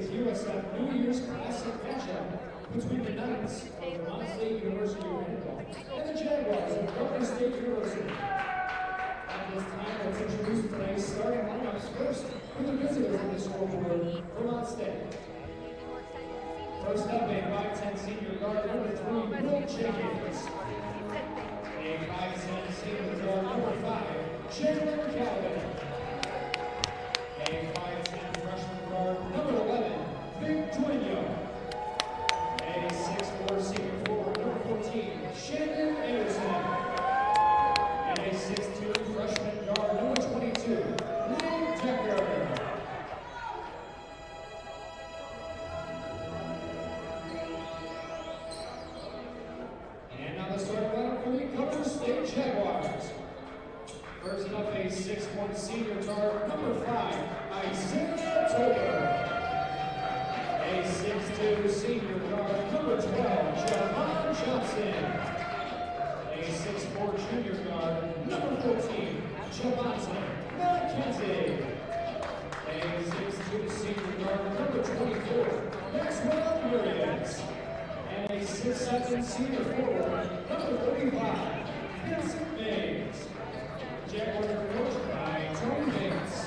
today's USF New Year's Classic matchup between the Knights of Vermont State University Randolph and the Jaguars of Governor State University. At this time, let's introduce today's starting lineups first for the visitors in the scoreboard, Vermont State. First up, a 5'10" senior guard number 3, Will Jenkins. A 5'10" senior guard number 5, Chandler Calvin. A 5'10" freshman guard number 11, Vic Dueño. A 6'4" senior forward number 14, Shannon Anderson. And a 6'2" freshman guard number 22, Nate Decker. And now the starting lineup for the Governor State Jaguars. First up, a 6'1" senior guard number 5, Isaiah Tolbert. A 6'2" senior guard number 12, Javon Johnson. A 6'4" junior guard number 14, Javante McKenzie. A 6'2" senior guard number 24, Maxwell Murias. And a 6'7" senior forward number 35, Vincent Mays. Jaguars are coached by Tony Bates.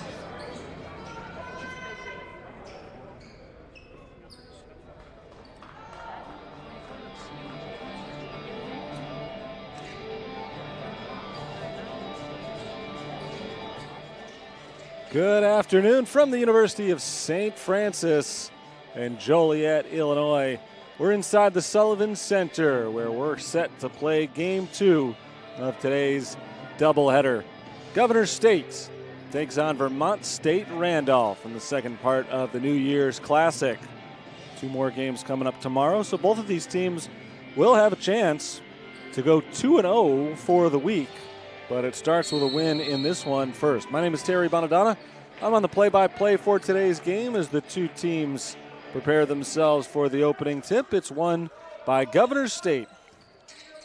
Good afternoon from the University of St. Francis in Joliet, Illinois. We're inside the Sullivan Center where we're set to play Game 2 of today's doubleheader. Governor State takes on Vermont State Randolph in the second part of the New Year's Classic. 2 more games coming up tomorrow, so both of these teams will have a chance to go 2-0 for the week. But it starts with a win in this one first. My name is Terry Bonadonna. I'm on the play-by-play for today's game as the two teams prepare themselves for the opening tip. It's won by Governor State.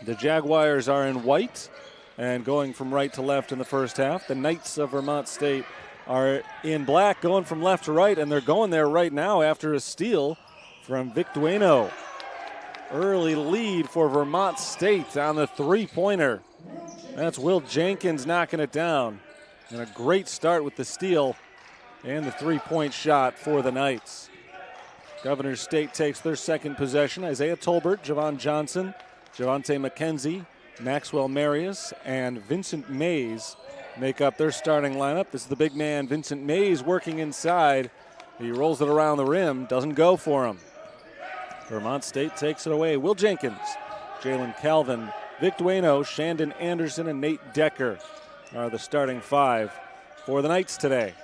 The Jaguars are in white and going from right to left in the first half. The Knights of Vermont State are in black, going from left to right, and they're going there right now after a steal from Vic Dueño. Early lead for Vermont State on the three-pointer. That's Will Jenkins knocking it down. And a great start with the steal and the three-point shot for the Knights. Governor State takes their second possession. Isaiah Tolbert, Javon Johnson, Javante McKenzie, Maxwell Marius, and Vincent Mays make up their starting lineup. This is the big man, Vincent Mays, working inside. He rolls it around the rim, doesn't go for him. Vermont State takes it away. Will Jenkins, Jalen Calvin, Vic Dueño, Shandon Anderson, and Nate Decker are the starting 5 for the Knights today.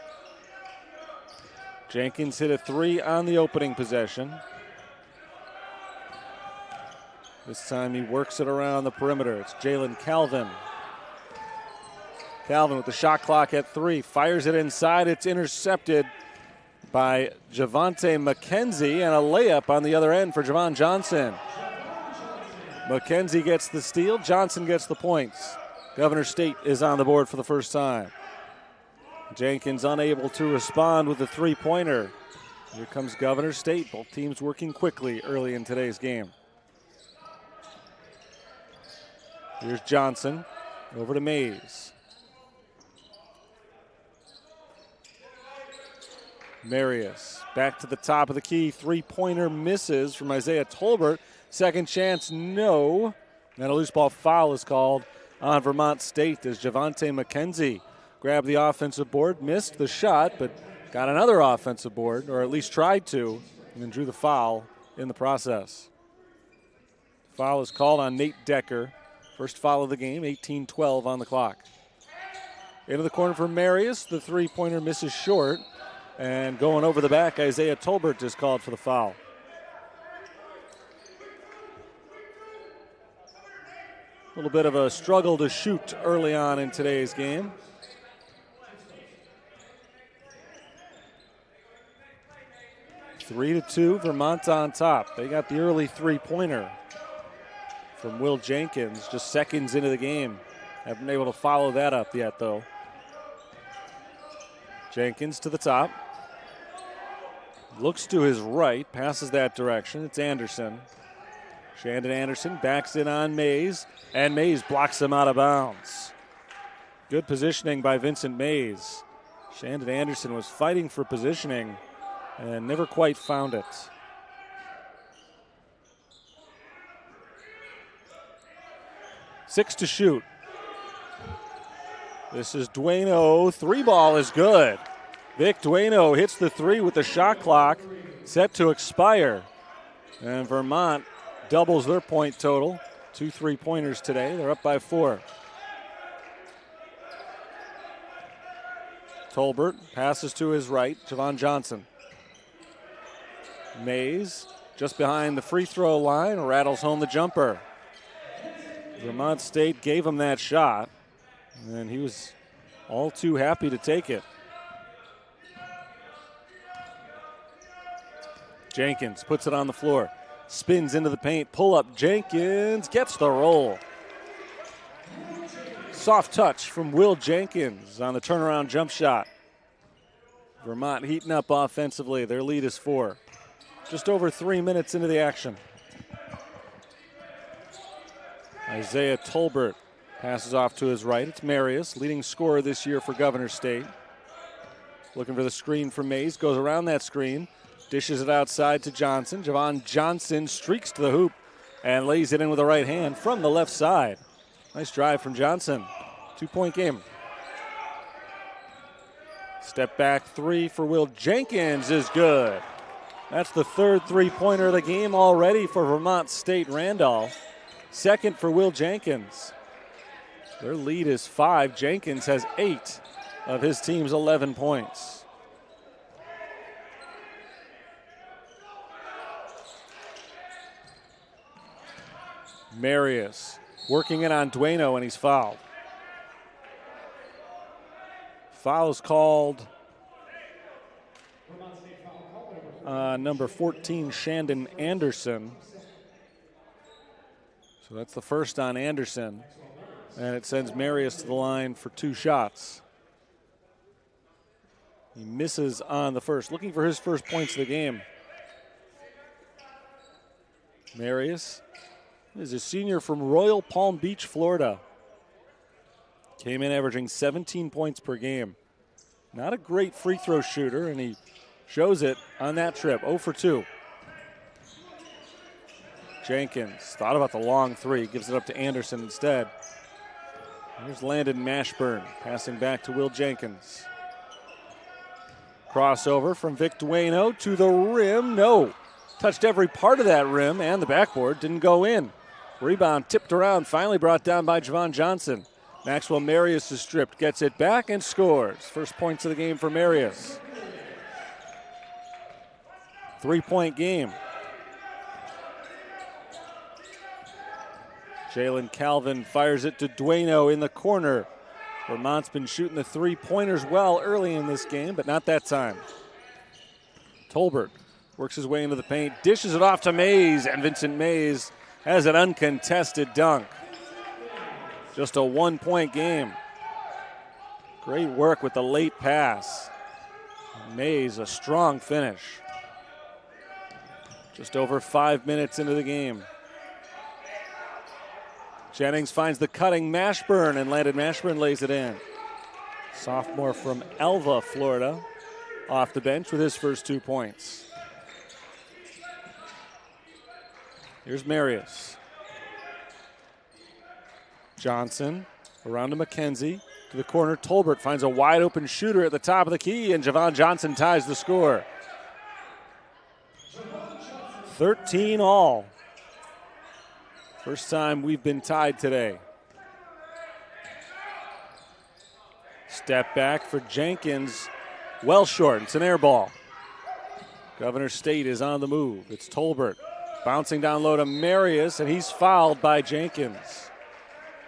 Jenkins hit a 3 on the opening possession. This time he works it around the perimeter. It's Jalen Calvin. Calvin with the shot clock at 3, fires it inside. It's intercepted by Javante McKenzie, and a layup on the other end for Javon Johnson. McKenzie gets the steal, Johnson gets the points. Governor State is on the board for the first time. Jenkins unable to respond with the three-pointer. Here comes Governor State, both teams working quickly early in today's game. Here's Johnson, over to Mays. Marius back to the top of the key, three-pointer misses from Isaiah Tolbert. Second chance, no. And a loose ball foul is called on Vermont State as Javante McKenzie grabbed the offensive board, missed the shot, but got another offensive board, or at least tried to, and then drew the foul in the process. Foul is called on Nate Decker. First foul of the game, 18-12 on the clock. Into the corner for Marius. The three-pointer misses short. And going over the back, Isaiah Tolbert is called for the foul. A little bit of a struggle to shoot early on in today's game. Three to 2, Vermont on top. They got the early three-pointer from Will Jenkins just seconds into the game. Haven't been able to follow that up yet, though. Jenkins to the top. Looks to his right, passes that direction. It's Anderson. Shandon Anderson backs in on Mays, and Mays blocks him out of bounds. Good positioning by Vincent Mays. Shandon Anderson was fighting for positioning and never quite found it. Six to shoot. This is Dueno. Three ball is good. Vic Dueno hits the three with the shot clock set to expire. And Vermont doubles their point total. 2 3-pointers today. They're up by 4. Tolbert passes to his right. Javon Johnson. Mays just behind the free throw line, rattles home the jumper. Vermont State gave him that shot, and he was all too happy to take it. Jenkins puts it on the floor, spins into the paint, pull up. Jenkins gets the roll. Soft touch from Will Jenkins on the turnaround jump shot. Vermont heating up offensively. Their lead is 4. Just over 3 minutes into the action. Isaiah Tolbert passes off to his right. It's Marius, leading scorer this year for Governor State. Looking for the screen from Mays, goes around that screen, dishes it outside to Johnson. Javon Johnson streaks to the hoop and lays it in with the right hand from the left side. Nice drive from Johnson. 2-point game. Step back three for Will Jenkins is good. That's the third three-pointer of the game already for Vermont State Randolph. Second for Will Jenkins. Their lead is 5. Jenkins has 8 of his team's 11 points. Marius working it on Dueno, and he's fouled. Foul is called number 14, Shandon Anderson. So that's the first on Anderson. And it sends Marius to the line for 2 shots. He misses on the first, looking for his first points of the game. Marius is a senior from Royal Palm Beach, Florida. Came in averaging 17 points per game. Not a great free throw shooter, and he shows it on that trip, 0 for 2. Jenkins thought about the long three, gives it up to Anderson instead. Here's Landon Mashburn passing back to Will Jenkins. Crossover from Vic Dueno to the rim. No. Touched every part of that rim and the backboard. Didn't go in. Rebound tipped around, finally brought down by Javon Johnson. Maxwell Marius is stripped, gets it back and scores. First points of the game for Marius. 3-point game. Jalen Calvin fires it to Dueno in the corner. Vermont's been shooting the three-pointers well early in this game, but not that time. Tolbert works his way into the paint, dishes it off to Mays, and Vincent Mays has an uncontested dunk. Just a 1-point game. Great work with the late pass. Mays, a strong finish. Just over 5 minutes into the game. Jennings finds the cutting Mashburn, and Landon Mashburn lays it in. Sophomore from Elva, Florida, off the bench with his first 2 points. Here's Marius. Johnson around to McKenzie. To the corner, Tolbert finds a wide open shooter at the top of the key, and Javon Johnson ties the score. 13 all. First time we've been tied today. Step back for Jenkins. Well short. It's an air ball. Governor State is on the move. It's Tolbert bouncing down low to Marius, and he's fouled by Jenkins.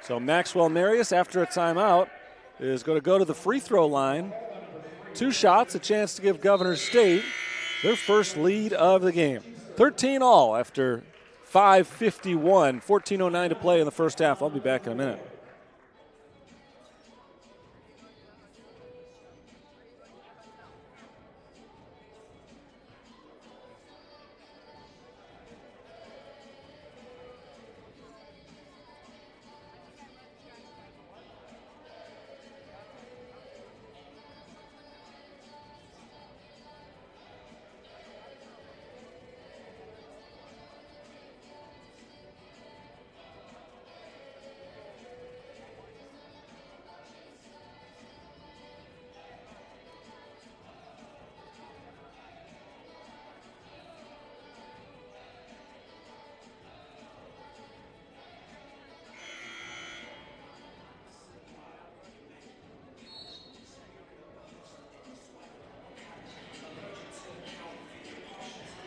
So Maxwell Marius, after a timeout, is going to go to the free throw line. 2 shots, a chance to give Governor State their first lead of the game. 13 all after 5:51, 14:09 to play in the first half. I'll be back in a minute.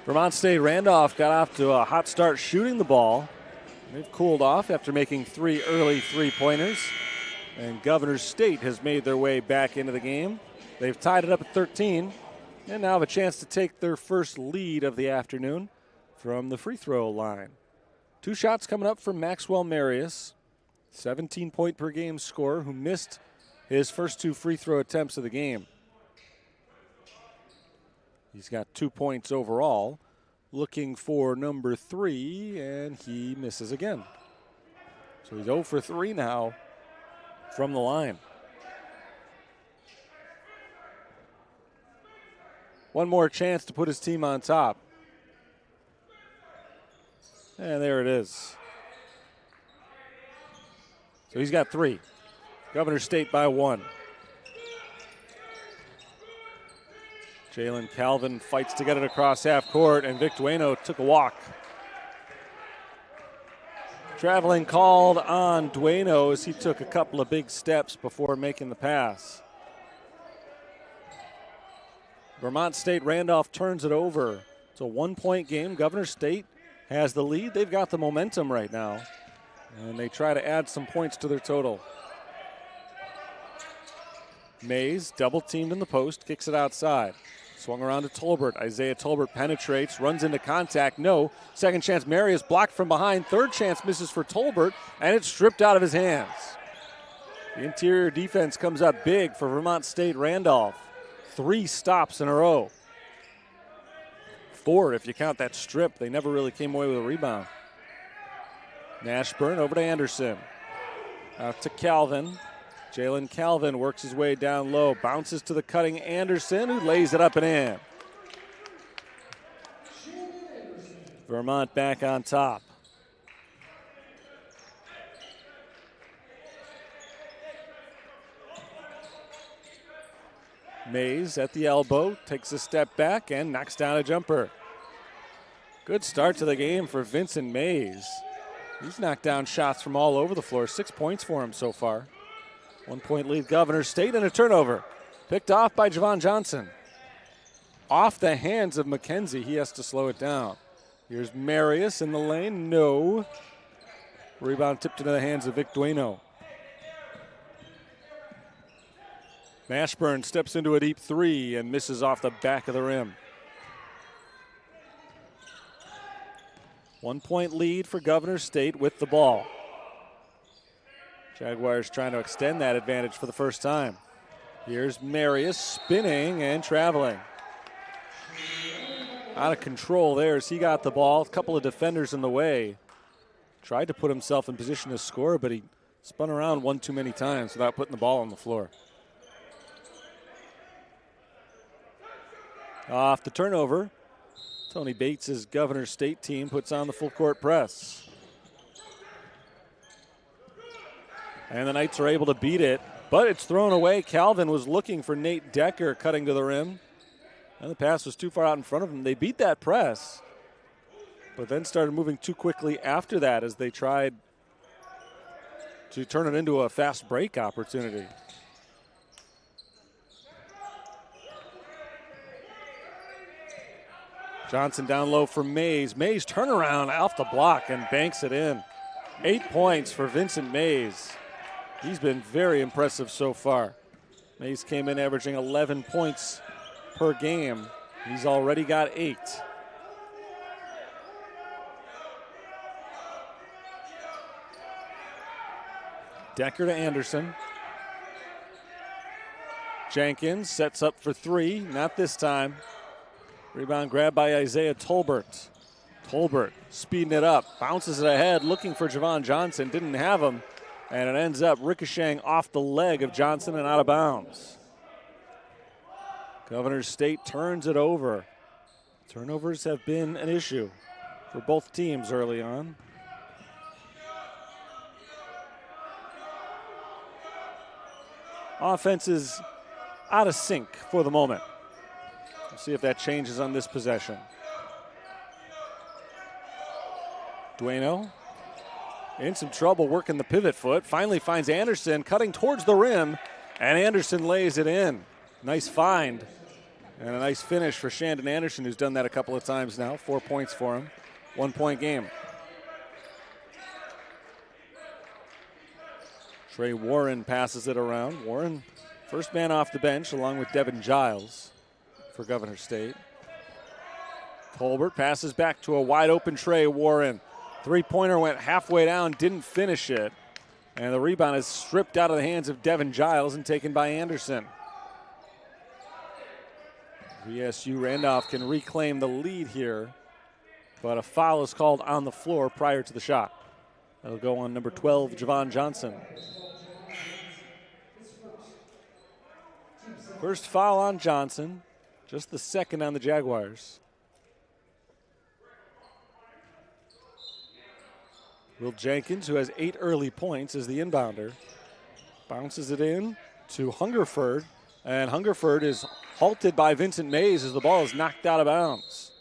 Vermont State Randolph got off to a hot start shooting the ball. They've cooled off after making 3 early three-pointers. And Governor State has made their way back into the game. They've tied it up at 13 and now have a chance to take their first lead of the afternoon from the free throw line. 2 shots coming up from Maxwell Marius, 17-point per game scorer who missed his first 2 free throw attempts of the game. He's got 2 points overall. Looking for number 3, and he misses again. So he's 0 for 3 now from the line. One more chance to put his team on top. And there it is. So he's got 3. Governor State by 1. Jalen Calvin fights to get it across half court, and Vic Dueno took a walk. Traveling called on Dueno as he took a couple of big steps before making the pass. Vermont State Randolph turns it over. It's a 1-point game. Governor State has the lead. They've got the momentum right now, and they try to add some points to their total. Mays, double teamed in the post, kicks it outside. Swung around to Tolbert. Isaiah Tolbert penetrates, runs into contact. No. Second chance, Marius blocked from behind. Third chance misses for Tolbert, and it's stripped out of his hands. The interior defense comes up big for Vermont State Randolph. 3 stops in a row. 4 if you count that strip. They never really came away with a rebound. Nashburn over to Anderson. Out to Calvin. Jalen Calvin works his way down low, bounces to the cutting Anderson, who lays it up and in. Vermont back on top. Mays at the elbow, takes a step back and knocks down a jumper. Good start to the game for Vincent Mays. He's knocked down shots from all over the floor. 6 points for him so far. 1-point lead Governor State, and a turnover. Picked off by Javon Johnson. Off the hands of McKenzie. He has to slow it down. Here's Marius in the lane. No. Rebound tipped into the hands of Vic Dueno. Mashburn steps into a deep 3 and misses off the back of the rim. 1-point lead for Governor State with the ball. Jaguars trying to extend that advantage for the first time. Here's Marius spinning and traveling. Out of control there as he got the ball. A couple of defenders in the way. Tried to put himself in position to score, but he spun around one too many times without putting the ball on the floor. Off the turnover, Tony Bates' Governor State team puts on the full court press. And the Knights are able to beat it, but it's thrown away. Calvin was looking for Nate Decker cutting to the rim, and the pass was too far out in front of him. They beat that press, but then started moving too quickly after that as they tried to turn it into a fast break opportunity. Johnson down low for Mays. Mays turnaround off the block and banks it in. 8 points for Vincent Mays. He's been very impressive so far. Mays came in averaging 11 points per game. He's already got 8. Decker to Anderson. Jenkins sets up for 3, not this time. Rebound grab by Isaiah Tolbert. Tolbert speeding it up, bounces it ahead, looking for Javon Johnson, didn't have him, and it ends up ricocheting off the leg of Johnson and out of bounds. Governor State turns it over. Turnovers have been an issue for both teams early on. Offense is out of sync for the moment. We'll see if that changes on this possession. Dueno in some trouble working the pivot foot. Finally finds Anderson cutting towards the rim, and Anderson lays it in. Nice find And a nice finish for Shandon Anderson, who's done that a couple of times now. 4 points for him. 1 point game. Trey Warren passes it around. Warren, first man off the bench, along with Devin Giles for Governor State. Tolbert passes back to a wide open Trey Warren. Three-pointer went halfway down, didn't finish it. And the rebound is stripped out of the hands of Devin Giles and taken by Anderson. VSU Randolph can reclaim the lead here, but a foul is called on the floor prior to the shot. That'll go on number 12, Javon Johnson. First foul on Johnson, just the second on the Jaguars. Will Jenkins, who has 8 early points, is the inbounder. Bounces it in to Hungerford, and Hungerford is halted by Vincent Mays as the ball is knocked out of bounds.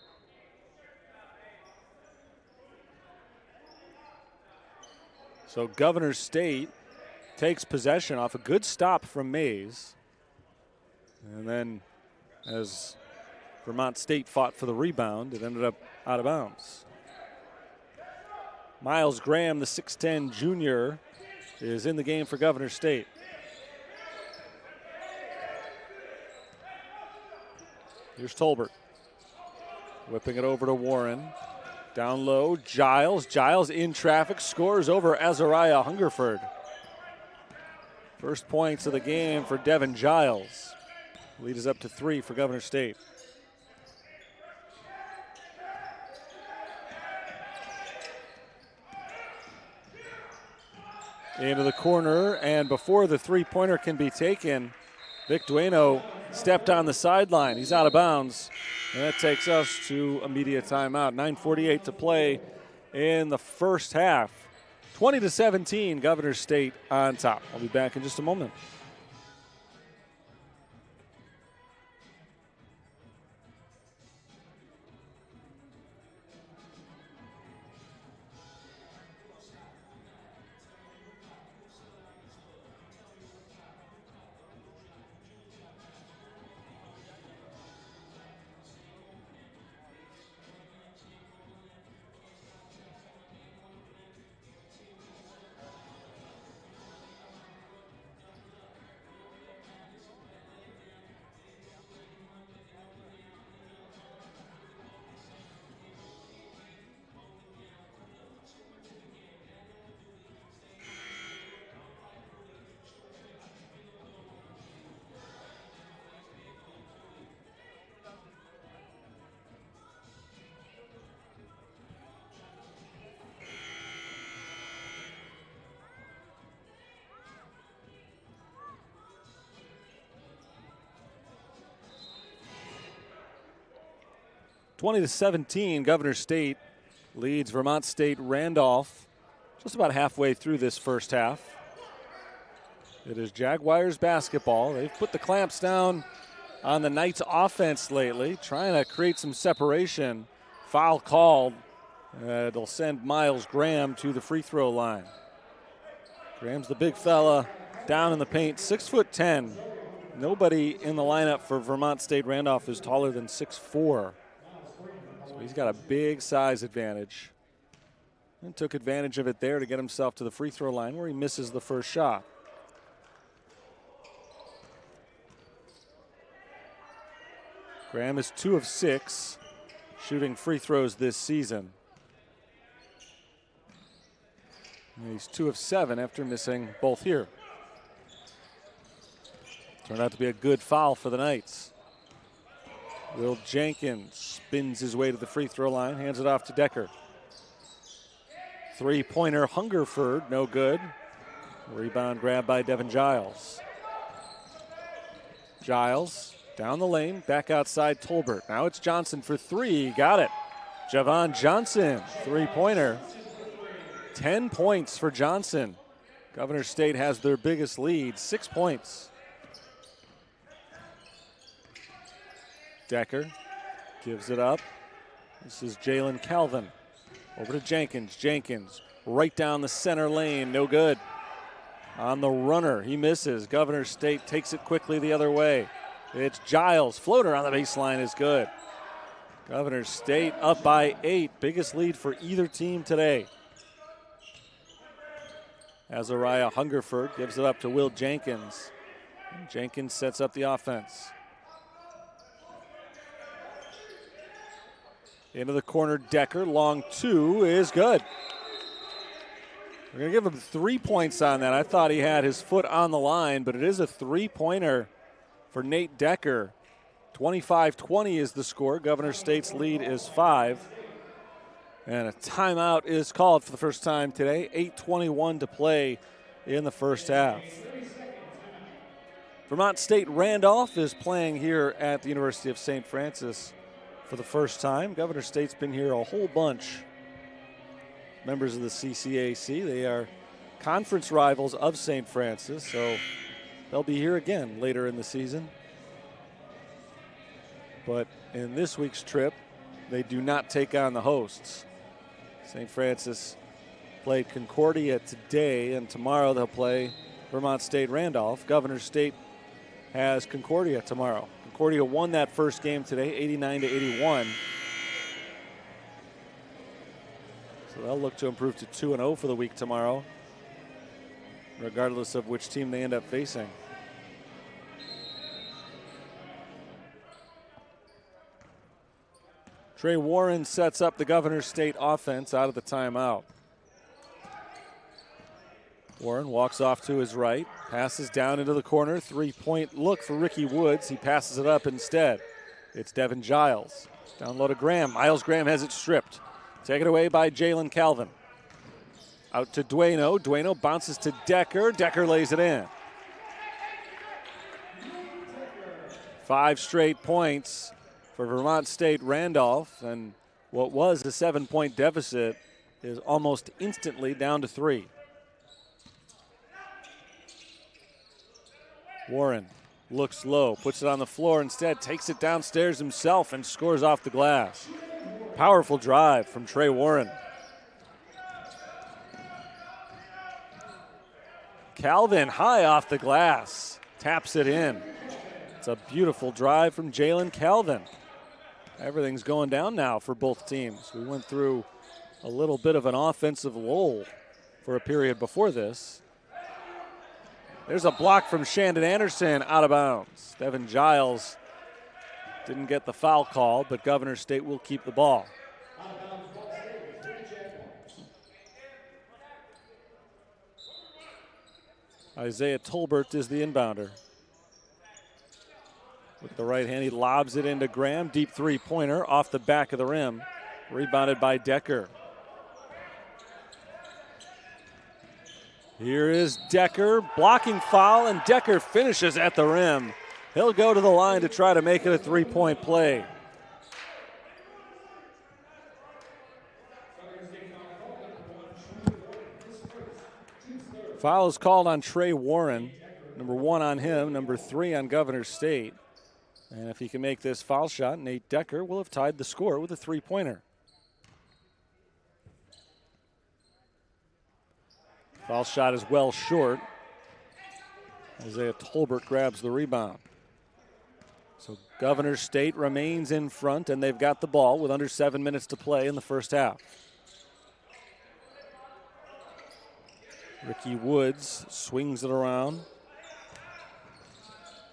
So Governor State takes possession off a good stop from Mays. And then as Vermont State fought for the rebound, it ended up out of bounds. Miles Graham, the 6'10 junior, is in the game for Governor State. Here's Tolbert. Whipping it over to Warren. Down low, Giles. Giles in traffic, scores over Azariah Hungerford. First points of the game for Devin Giles. Lead is up to 3 for Governor State. Into the corner, and before the three-pointer can be taken, Vic Dueno stepped on the sideline. He's out of bounds, and that takes us to immediate timeout. 9:48 to play in the first half. 20-17, Governor State on top. I'll be back in just a moment. (20-17), Governor State leads Vermont State Randolph just about halfway through this first half. It is Jaguars basketball. They've put the clamps down on the Knights offense lately, trying to create some separation. Foul called. It'll send Miles Graham to the free throw line. Graham's the big fella down in the paint, 6'10". Nobody in the lineup for Vermont State Randolph is taller than 6'4". So he's got a big size advantage. And took advantage of it there to get himself to the free throw line where he misses the first shot. Graham is 2 of 6 shooting free throws this season. And he's 2 of 7 after missing both here. Turned out to be a good foul for the Knights. Will Jenkins spins his way to the free throw line, hands it off to Decker. Three-pointer Hungerford, no good. Rebound grabbed by Devin Giles. Giles down the lane, back outside Tolbert. Now it's Johnson for 3, got it. Javon Johnson, three-pointer. 10 points for Johnson. Governor State has their biggest lead, 6 points. Decker gives it up. This is Jalen Calvin. Over to Jenkins. Jenkins right down the center lane. No good. On the runner, he misses. Governor State takes it quickly the other way. It's Giles. Floater on the baseline is good. Governor State up by 8. Biggest lead for either team today. Azariah Hungerford gives it up to Will Jenkins. Jenkins sets up the offense. Into the corner, Decker. Long 2 is good. We're going to give him 3 points on that. I thought he had his foot on the line, but it is a 3-pointer for Nate Decker. 25-20 is the score. Governor State's lead is 5. And a timeout is called for the first time today. 8:21 to play in the first half. Vermont State Randolph is playing here at the University of St. Francis for the first time. Governor State's been here a whole bunch. Members of the CCAC, they are conference rivals of St. Francis, so they'll be here again later in the season. But in this week's trip, they do not take on the hosts. St. Francis played Concordia today, and tomorrow they'll play Vermont State Randolph. Governor State has Concordia tomorrow. Concordia won that first game today, 89-81. So they'll look to improve to 2-0 for the week tomorrow, regardless of which team they end up facing. Trey Warren sets up the Governor State offense out of the timeout. Warren walks off to his right, passes down into the corner. 3-point look for Ricky Woods. He passes it up instead. It's Devin Giles. Down low to Graham. Miles Graham has it stripped. Taken away by Jalen Calvin. Out to Dueno. Dueno bounces to Decker. Decker lays it in. 5 straight points for Vermont State Randolph, and what was a 7-point deficit is almost instantly down to 3. Warren looks low, puts it on the floor instead, takes it downstairs himself and scores off the glass. Powerful drive from Trey Warren. Calvin high off the glass, taps it in. It's a beautiful drive from Jalen Calvin. Everything's going down now for both teams. We went through a little bit of an offensive lull for a period before this. There's a block from Shandon Anderson out of bounds. Devin Giles didn't get the foul call, but Governor State will keep the ball. Isaiah Tolbert is the inbounder. With the right hand, he lobs it into Graham. Deep 3-pointer off the back of the rim. Rebounded by Decker. Here is Decker, blocking foul, and Decker finishes at the rim. He'll go to the line to try to make it a 3-point play. Foul is called on Trey Warren. Number 1 on him, number 3 on Governor State. And if he can make this foul shot, Nate Decker will have tied the score with a 3-pointer. Foul shot is well short. Isaiah Tolbert grabs the rebound. So Governor State remains in front, and they've got the ball with under 7 minutes to play in the first half. Ricky Woods swings it around.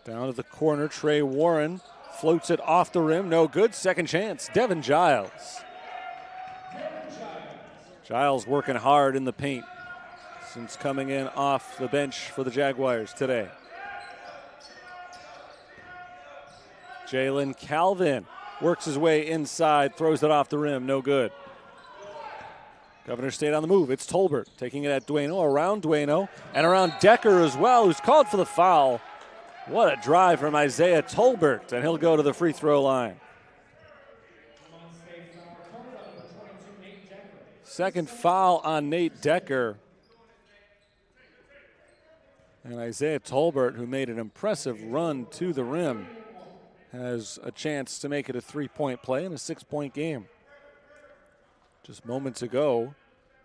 Down to the corner, Trey Warren floats it off the rim. No good. Second chance, Devin Giles. Giles working hard in the paint since coming in off the bench for the Jaguars today. Jalen Calvin works his way inside, throws it off the rim, no good. Governor State on the move. It's Tolbert taking it at Dueno, around Dueno, and around Decker as well, who's called for the foul. What a drive from Isaiah Tolbert, and he'll go to the free throw line. Second foul on Nate Decker. And Isaiah Tolbert, who made an impressive run to the rim, has a chance to make it a 3-point play in a 6-point game. Just moments ago,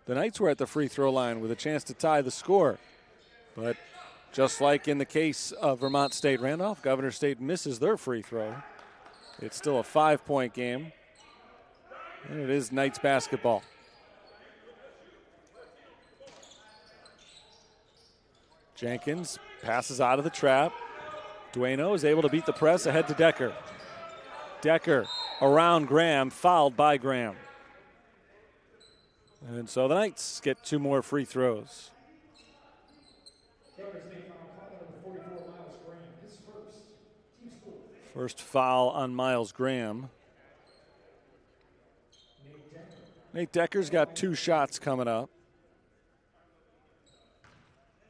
the Knights were at the free throw line with a chance to tie the score. But Just like in the case of Vermont State Randolph, Governor State misses their free throw. It's still a 5-point game, and it is Knights basketball. Jenkins passes out of the trap. Dueno is able to beat the press ahead to Decker. Decker around Graham, fouled by Graham. And so the Knights get 2 more free throws. First foul on Miles Graham. Nate Decker's got 2 shots coming up.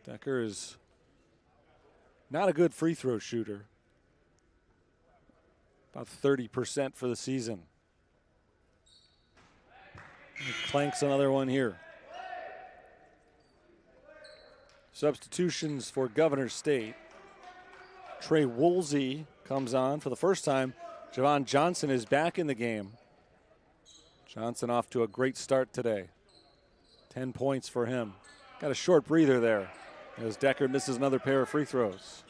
Decker is not a good free throw shooter. About 30% for the season. He clanks another one here. Substitutions for Governor State. Trey Woolsey comes on for the first time. Javon Johnson is back in the game. Johnson off to a great start today. 10 points for him. Got a short breather there as Decker misses another pair of free throws.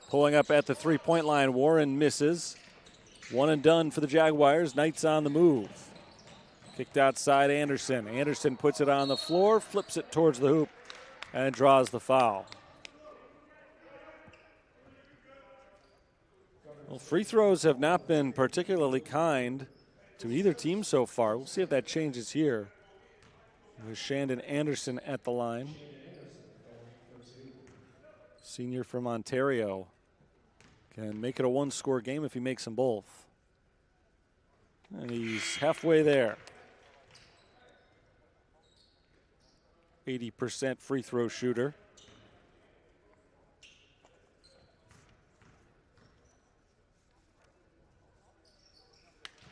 Pulling up at the three-point line, Warren misses. 1 and done for the Jaguars. Knights on the move. Kicked outside Anderson. Anderson puts it on the floor, flips it towards the hoop, and draws the foul. Well, free throws have not been particularly kind to either team so far. We'll see if that changes here. There's Shandon Anderson at the line. Senior from Ontario. Can make it a 1-score game if he makes them both. And he's halfway there. 80% free throw shooter.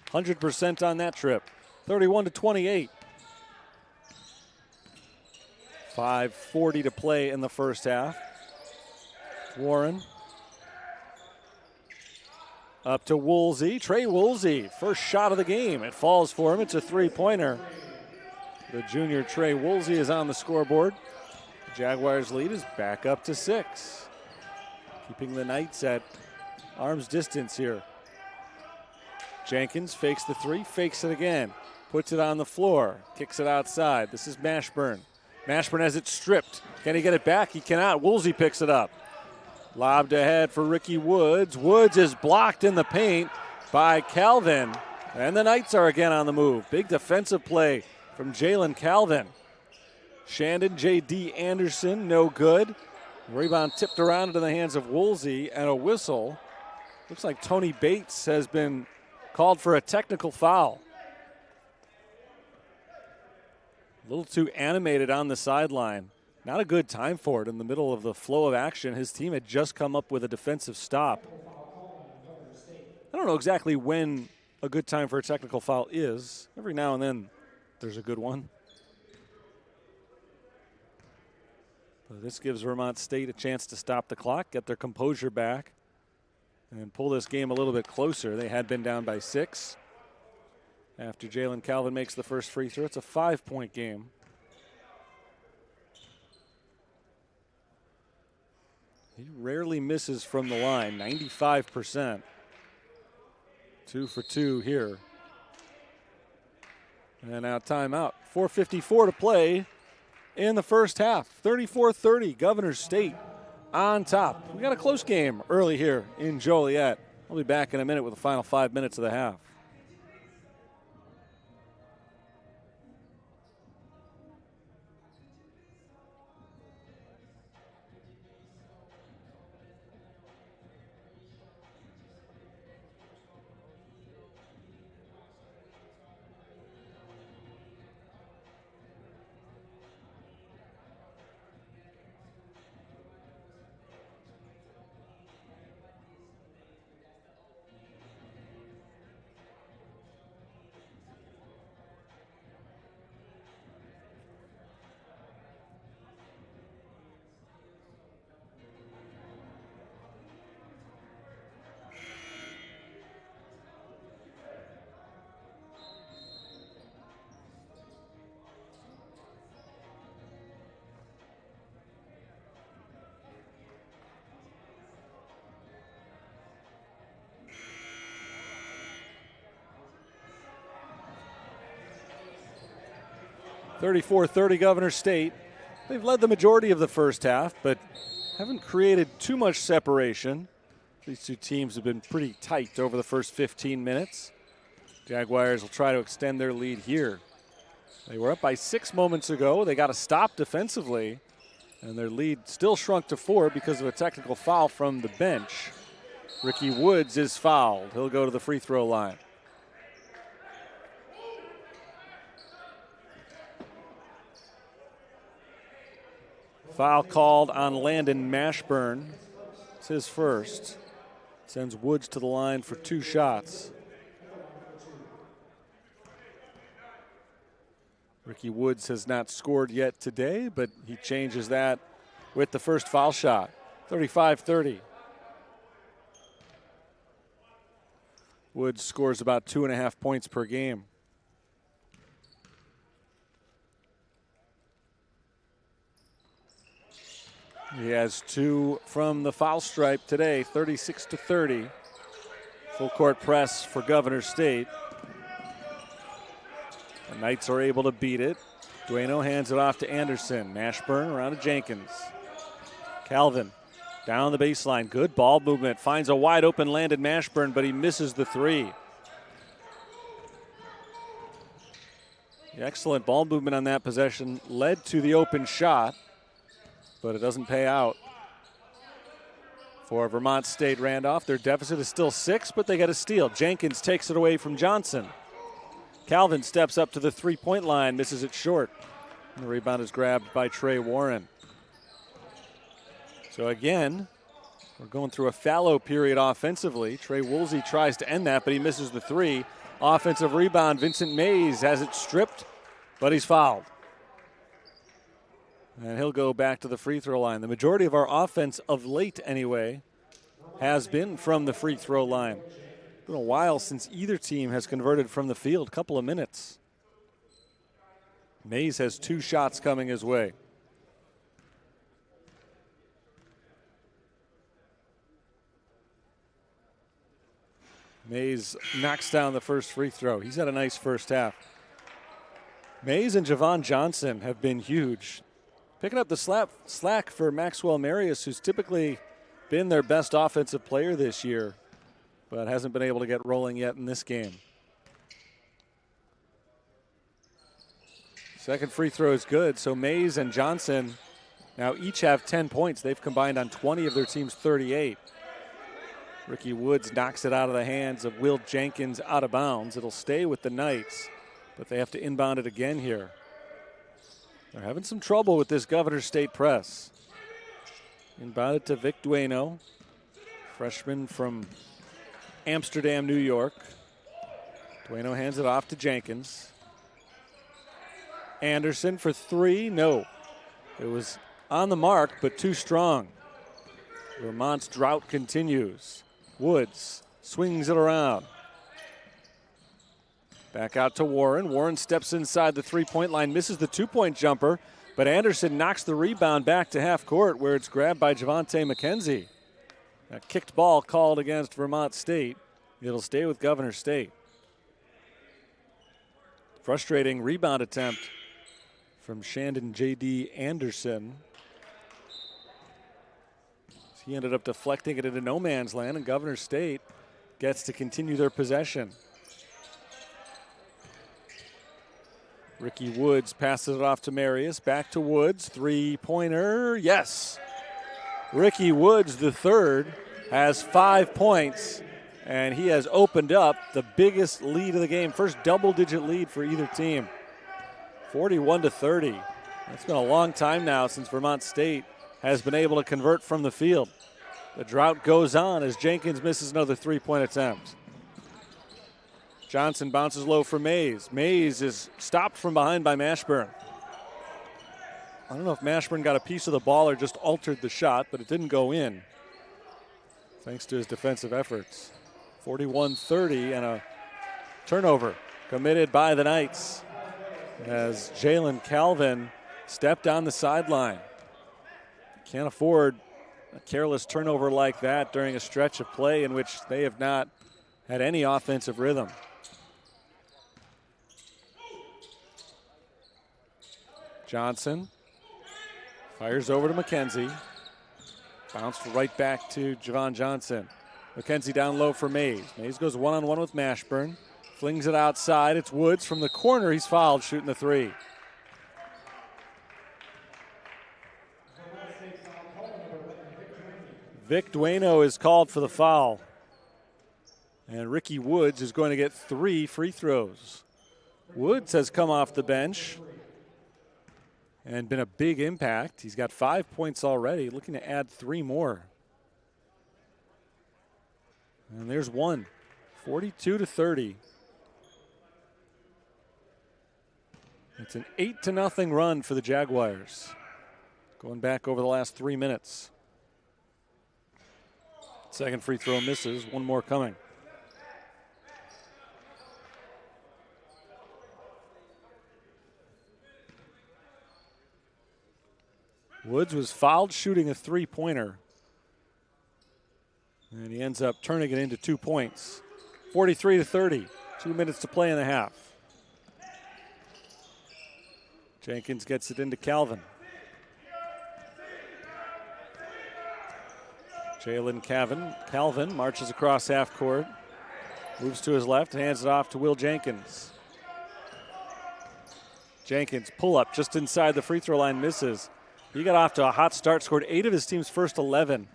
%100% on that trip. 31-28. 5:40 to play in the first half. Warren. Up to Woolsey. Trey Woolsey, first shot of the game. It falls for him. It's a 3-pointer. The junior Trey Woolsey is on the scoreboard. The Jaguars' lead is back up to 6. Keeping the Knights at arm's distance here. Jenkins fakes the 3, fakes it again. Puts it on the floor, kicks it outside. This is Mashburn. Mashburn has it stripped. Can he get it back? He cannot. Woolsey picks it up. Lobbed ahead for Ricky Woods. Woods is blocked in the paint by Calvin. And the Knights are again on the move. Big defensive play from Jalen Calvin. Shandon, J.D. Anderson, no good. Rebound tipped around into the hands of Woolsey and a whistle. Looks like Tony Bates has been called for a technical foul. A little too animated on the sideline. Not a good time for it in the middle of the flow of action. His team had just come up with a defensive stop. I don't know exactly when a good time for a technical foul is. Every now and then there's a good one. But this gives Vermont State a chance to stop the clock, get their composure back, and pull this game a little bit closer. They had been down by 6. After Jalen Calvin makes the first free throw, it's a 5-point game. He rarely misses from the line, 95%. 2 for 2 here. And now timeout. 4:54 to play in the first half. 34-30, Governor State on top. We got a close game early here in Joliet. We'll be back in a minute with the final 5 minutes of the half. 34-30 Governor State. They've led the majority of the first half, but haven't created too much separation. These two teams have been pretty tight over the first 15 minutes. Jaguars will try to extend their lead here. They were up by 6 moments ago. They got a stop defensively, and their lead still shrunk to 4 because of a technical foul from the bench. Ricky Woods is fouled. He'll go to the free throw line. Foul called on Landon Mashburn. It's his first. Sends Woods to the line for 2 shots. Ricky Woods has not scored yet today, but he changes that with the first foul shot. 35-30. Woods scores about 2.5 points per game. He has 2 from the foul stripe today, 36-30. Full court press for Governor State. The Knights are able to beat it. Dueno hands it off to Anderson. Mashburn around to Jenkins. Calvin down the baseline. Good ball movement. Finds a wide open Landon Mashburn, but he misses the 3. The excellent ball movement on that possession led to the open shot, but it doesn't pay out. For Vermont State Randolph, their deficit is still 6, but they get a steal. Jenkins takes it away from Johnson. Calvin steps up to the three-point line, misses it short. And the rebound is grabbed by Trey Warren. So again, we're going through a fallow period offensively. Trey Woolsey tries to end that, but he misses the 3. Offensive rebound, Vincent Mays has it stripped, but he's fouled. And he'll go back to the free throw line. The majority of our offense of late anyway has been from the free throw line. It's been a while since either team has converted from the field, couple of minutes. Mays has 2 shots coming his way. Mays knocks down the first free throw. He's had a nice first half. Mays and Javon Johnson have been huge. Picking up the slack for Maxwell Marius, who's typically been their best offensive player this year, but hasn't been able to get rolling yet in this game. Second free throw is good, so Mays and Johnson now each have 10 points. They've combined on 20 of their team's 38. Ricky Woods knocks it out of the hands of Will Jenkins out of bounds. It'll stay with the Knights, but they have to inbound it again here. They're having some trouble with this Governor State press. Inbounded to Vic Dueno, freshman from Amsterdam, New York. Dueno hands it off to Jenkins. Anderson for 3, no. It was on the mark, but too strong. Vermont's drought continues. Woods swings it around. Back out to Warren. Warren steps inside the three-point line, misses the 2-point jumper, but Anderson knocks the rebound back to half court where it's grabbed by Javante McKenzie. A kicked ball called against Vermont State. It'll stay with Governor State. Frustrating rebound attempt from Shandon J.D. Anderson. He ended up deflecting it into no man's land, and Governor State gets to continue their possession. Ricky Woods passes it off to Marius. Back to Woods. Three-pointer. Yes. Ricky Woods, the third, has 5 points, and he has opened up the biggest lead of the game. First double-digit lead for either team. 41-30. It's been a long time now since Vermont State has been able to convert from the field. The drought goes on as Jenkins misses another three-point attempt. Johnson bounces low for Mays. Mays is stopped from behind by Mashburn. I don't know if Mashburn got a piece of the ball or just altered the shot, but it didn't go in, thanks to his defensive efforts. 41-30 and a turnover committed by the Knights as Jalen Calvin stepped on the sideline. Can't afford a careless turnover like that during a stretch of play in which they have not had any offensive rhythm. Johnson fires over to McKenzie. Bounced right back to Javon Johnson. McKenzie down low for Mays. Mays goes one-on-one with Mashburn. Flings it outside. It's Woods from the corner. He's fouled, shooting the three. Vic Dueno is called for the foul. And Ricky Woods is going to get 3 free throws. Woods has come off the bench and been a big impact. He's got 5 points already, looking to add 3 more. And there's one, 42-30. It's an 8-0 run for the Jaguars. Going back over the last 3 minutes. Second free throw misses, one more coming. Woods was fouled shooting a three-pointer. And he ends up turning it into 2 points. 43-30, 2 minutes to play in the half. Jenkins gets it into Calvin. Jalen Calvin marches across half court. Moves to his left, hands it off to Will Jenkins. Jenkins pull up just inside the free throw line, misses. He got off to a hot start, scored 8 of his team's first 11.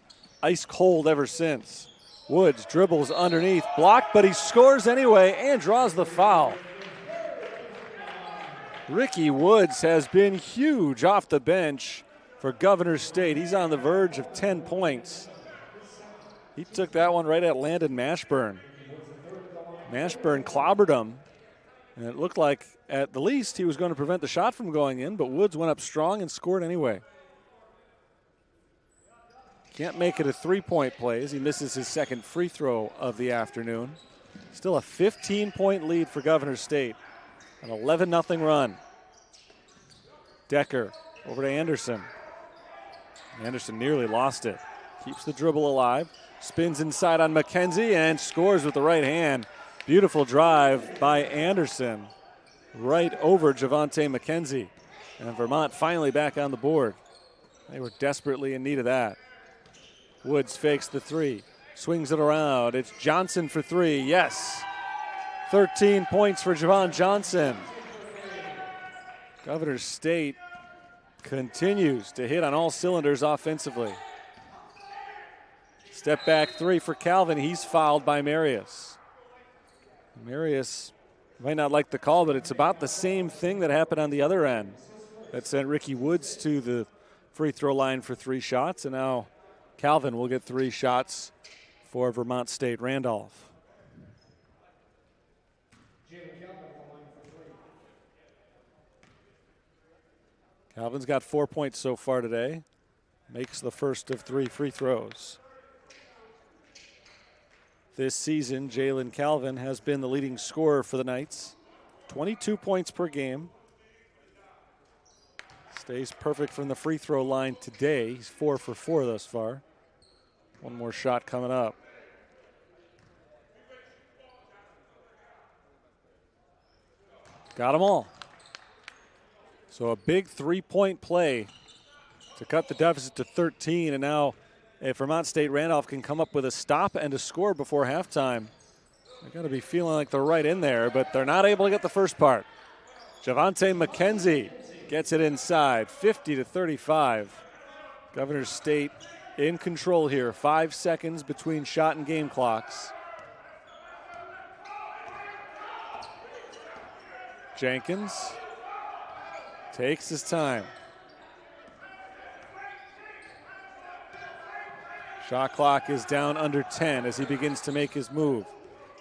Ice cold ever since. Woods dribbles underneath, blocked, but he scores anyway and draws the foul. Ricky Woods has been huge off the bench for Governor State. He's on the verge of 10 points. He took that one right at Landon Mashburn. Mashburn clobbered him, and it looked like at the least he was going to prevent the shot from going in, but Woods went up strong and scored anyway. Can't make it a three-point play as he misses his second free throw of the afternoon. Still a 15-point lead for Governor State. An 11-0 run. Decker over to Anderson. Anderson nearly lost it. Keeps the dribble alive. Spins inside on McKenzie and scores with the right hand. Beautiful drive by Anderson. Right over Javonte McKenzie. And Vermont finally back on the board. They were desperately in need of that. Woods fakes the three. Swings it around. It's Johnson for three. Yes. 13 points for Javon Johnson. Governor State continues to hit on all cylinders offensively. Step back three for Calvin. He's fouled by Marius. Marius might not like the call, but it's about the same thing that happened on the other end. That sent Ricky Woods to the free throw line for 3 shots, and now Calvin will get 3 shots for Vermont State Randolph. Calvin's got 4 points so far today. Makes the first of 3 free throws. This season, Jalen Calvin has been the leading scorer for the Knights. 22 points per game. Stays perfect from the free throw line today. He's 4 for 4 thus far. One more shot coming up. Got them all. So a big 3-point play to cut the deficit to 13. And now if Vermont State Randolph can come up with a stop and a score before halftime, they're going to be feeling like they're right in there, but they're not able to get the first part. Javonte McKenzie gets it inside, 50-35. Governor State in control here. 5 seconds between shot and game clocks. Jenkins takes his time. Shot clock is down under 10 as he begins to make his move.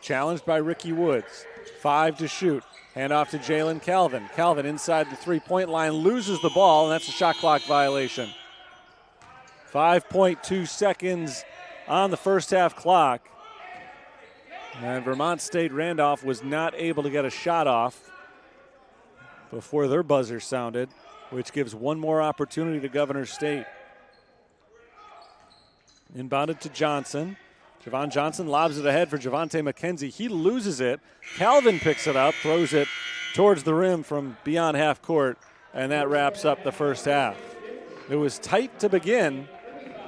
Challenged by Ricky Woods. 5 to shoot. Hand off to Jalen Calvin. Calvin inside the three-point line, loses the ball, and that's a shot clock violation. 5.2 seconds on the first half clock. And Vermont State Randolph was not able to get a shot off before their buzzer sounded, which gives one more opportunity to Governor State. Inbounded to Johnson. Javon Johnson lobs it ahead for Javonte McKenzie. He loses it. Calvin picks it up, throws it towards the rim from beyond half court, and that wraps up the first half. It was tight to begin,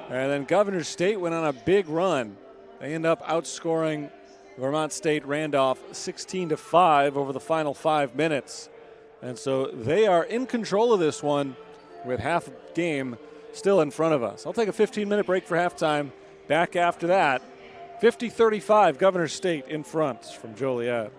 and then Governor State went on a big run. They end up outscoring Vermont State Randolph 16-5 over the final 5 minutes. And so they are in control of this one with half a game still in front of us. I'll take a 15-minute break for halftime. Back after that, 50-35, Governor State in front from Joliet.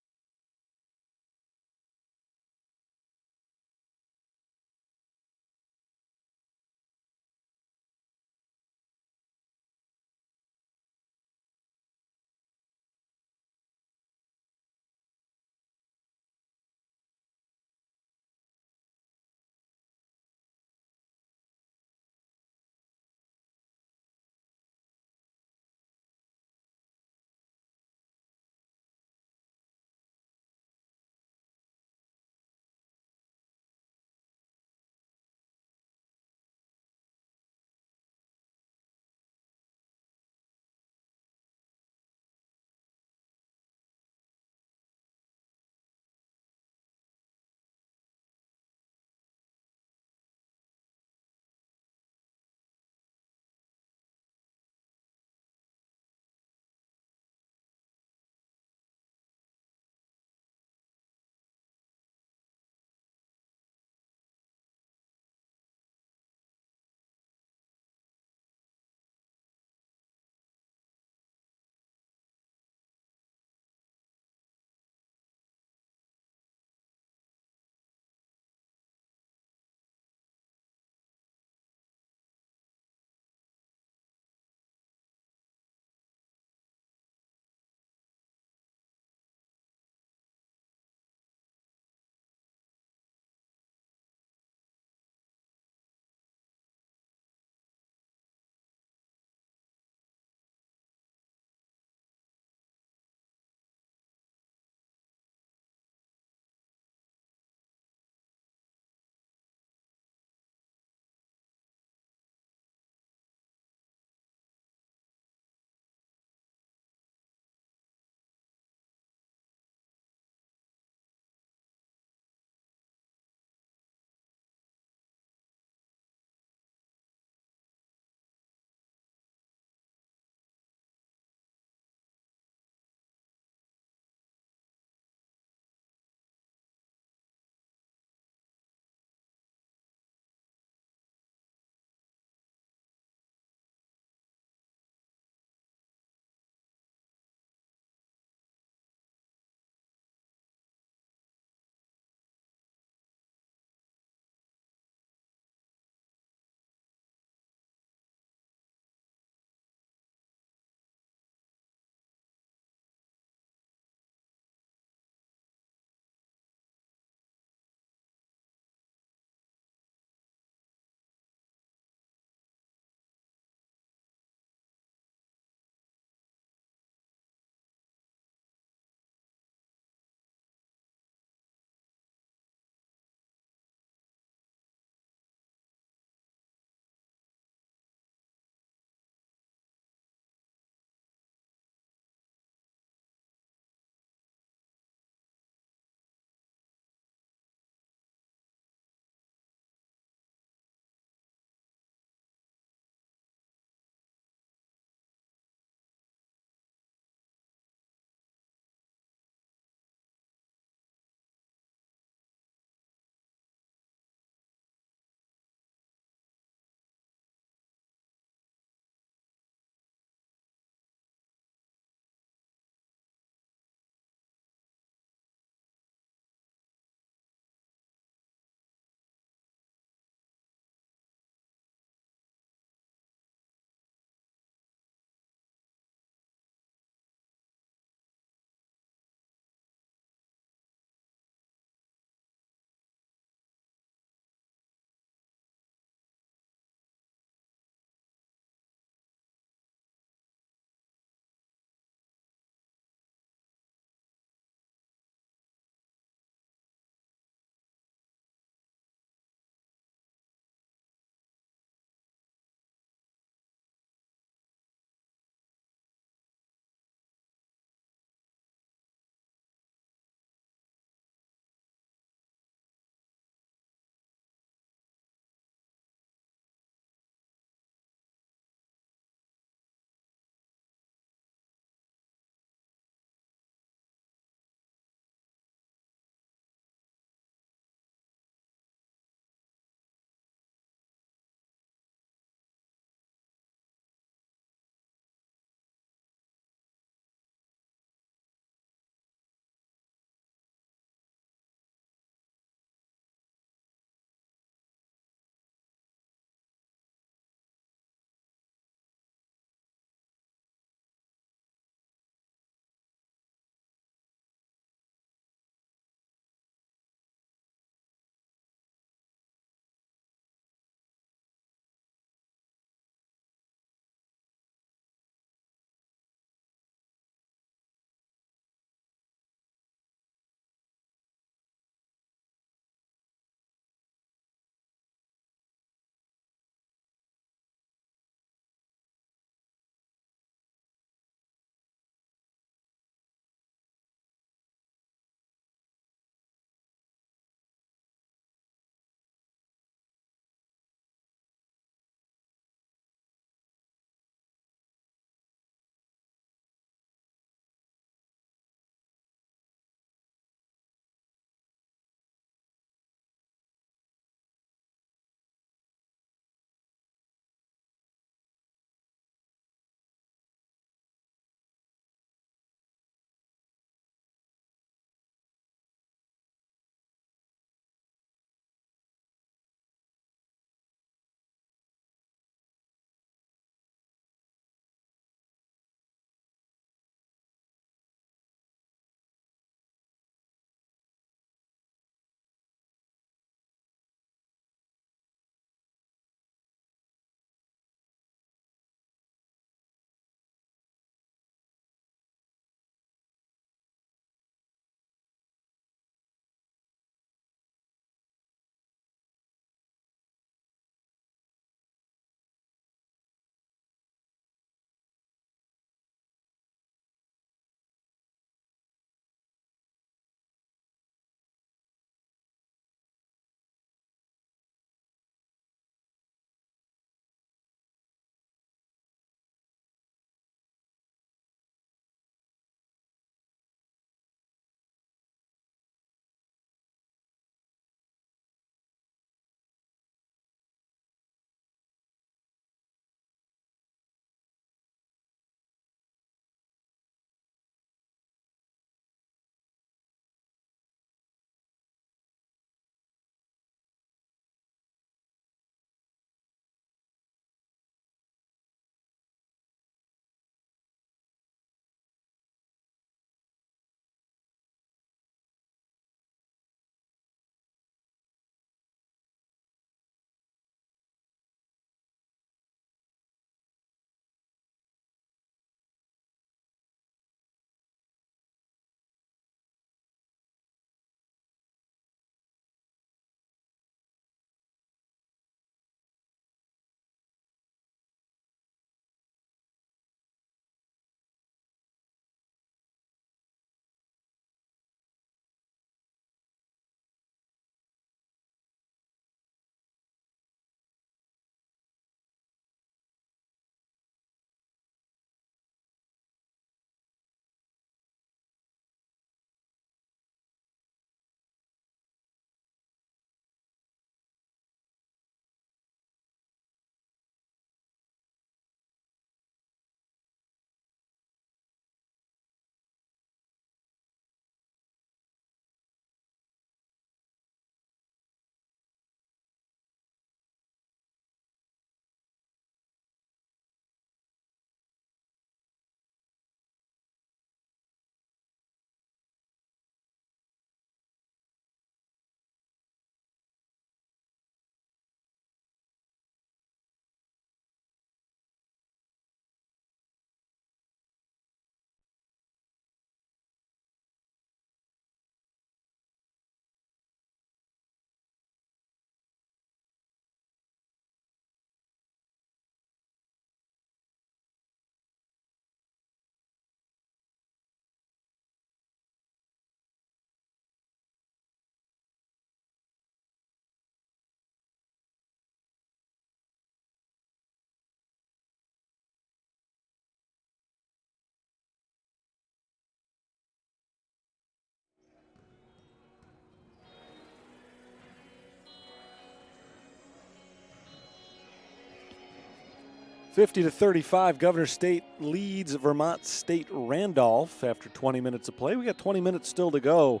50-35, Governor State leads Vermont State Randolph after 20 minutes of play. We got 20 minutes still to go.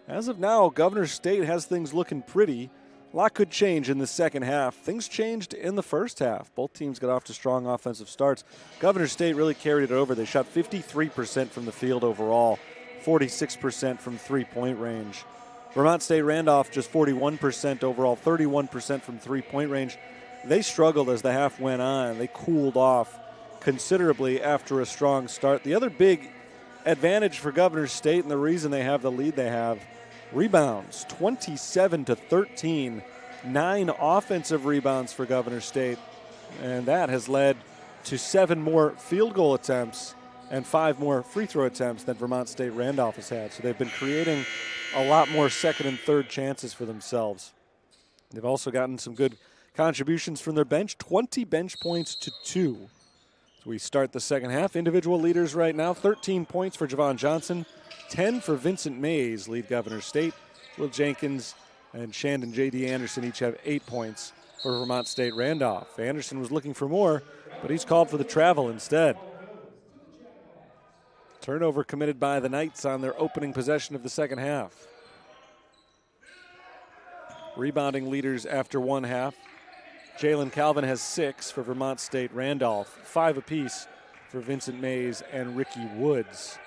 As of now, Governor State has things looking pretty. A lot could change in the second half. Things changed in the first half. Both teams got off to strong offensive starts. Governor State really carried it over. They shot 53% from the field overall, 46% from three-point range. Vermont State Randolph just 41% overall, 31% from three-point range. They struggled as the half went on. They cooled off considerably after a strong start. The other big advantage for Governor State, and the reason they have the lead they have, rebounds, 27-13, 9 offensive rebounds for Governor State, and that has led to 7 more field goal attempts and 5 more free throw attempts than Vermont State Randolph has had. So they've been creating a lot more second and third chances for themselves. They've also gotten some good contributions from their bench, 20 bench points to 2. So we start the second half. Individual leaders right now, 13 points for Javon Johnson, 10 for Vincent Mays, lead Governor State. Will Jenkins and Shandon J.D. Anderson each have 8 points for Vermont State Randolph. Anderson was looking for more, but he's called for the travel instead. Turnover committed by the Knights on their opening possession of the second half. Rebounding leaders after one half. Jalen Calvin has 6 for Vermont State Randolph, 5 apiece for Vincent Mays and Ricky Woods.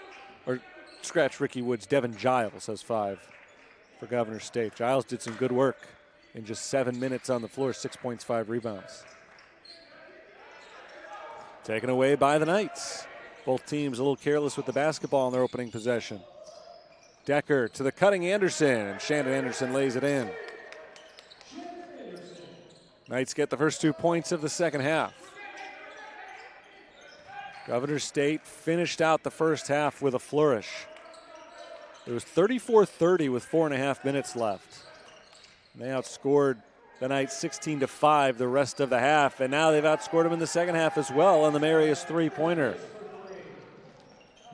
Or scratch Ricky Woods, Devin Giles has 5 for Governor State. Giles did some good work in just 7 minutes on the floor, 6 points, 5 rebounds. Taken away by the Knights. Both teams a little careless with the basketball in their opening possession. Decker to the cutting Anderson, and Shandon Anderson lays it in. Knights get the first 2 points of the second half. Governor State finished out the first half with a flourish. It was 34-30 with 4.5 minutes left. And they outscored the Knights 16-5 the rest of the half, and now they've outscored them in the second half as well on the Marius three-pointer.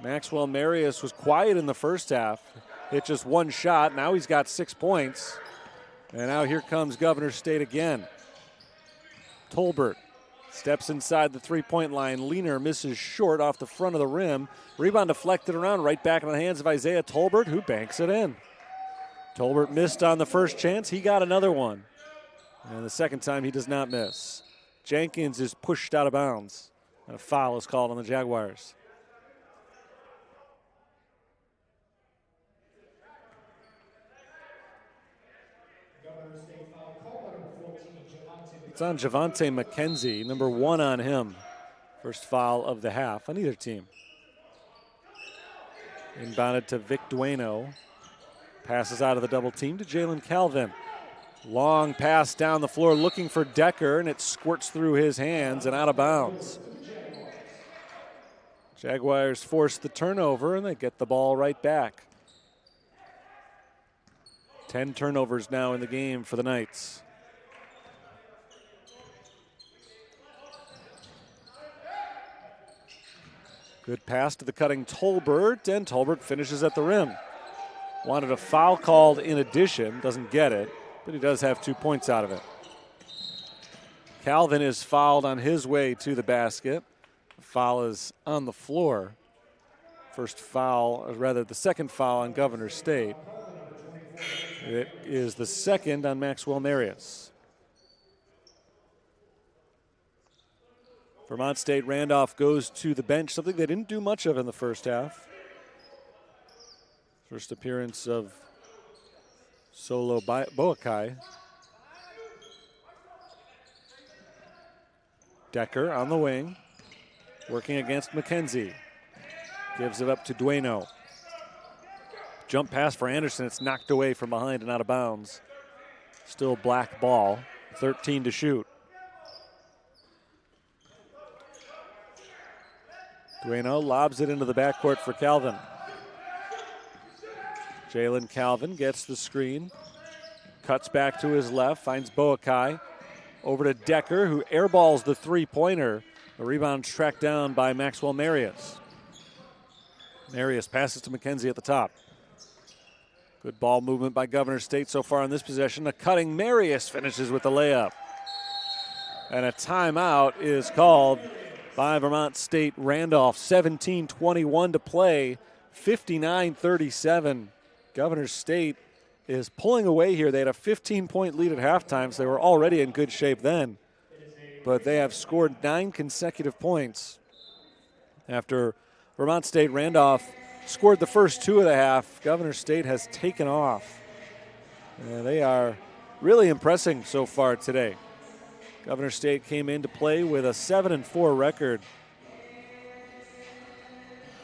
Maxwell Marius was quiet in the first half, hit just 1 shot. Now he's got 6 points. And now here comes Governor State again. Tolbert steps inside the three-point line. Leaner misses short off the front of the rim. Rebound deflected around, right back in the hands of Isaiah Tolbert, who banks it in. Tolbert missed on the first chance. He got another one. And the second time he does not miss. Jenkins is pushed out of bounds. And a foul is called on the Jaguars. It's on Javante McKenzie, number 1 on him. First foul of the half on either team. Inbounded to Vic Dueno. Passes out of the double team to Jalen Calvin. Long pass down the floor looking for Decker, and it squirts through his hands and out of bounds. Jaguars force the turnover, and they get the ball right back. 10 turnovers now in the game for the Knights. Good pass to the cutting Tolbert, and Tolbert finishes at the rim. Wanted a foul called in addition, doesn't get it, but he does have 2 points out of it. Calvin is fouled on his way to the basket. The foul is on the floor. First foul, or rather the second foul on Governor State. It is the second on Maxwell Marius. Vermont State Randolph goes to the bench, something they didn't do much of in the first half. First appearance of Solo Boakai. Decker on the wing, working against McKenzie. Gives it up to Dueno. Jump pass for Anderson. It's knocked away from behind and out of bounds. Still black ball, 13 to shoot. Dueno lobs it into the backcourt for Calvin. Jalen Calvin gets the screen, cuts back to his left, finds Boakai. Over to Decker, who airballs the three-pointer. The rebound tracked down by Maxwell Marius. Marius passes to McKenzie at the top. Good ball movement by Governor State so far in this possession. A cutting Marius finishes with the layup. And a timeout is called by Vermont State Randolph. 17:21 to play, 59-37. Governor State is pulling away here. They had a 15-point lead at halftime, so they were already in good shape then. But they have scored 9 consecutive points after Vermont State Randolph scored the first 2 of the half. Governor State has taken off. And they are really impressing so far today. Governor State came into play with a 7-4 record.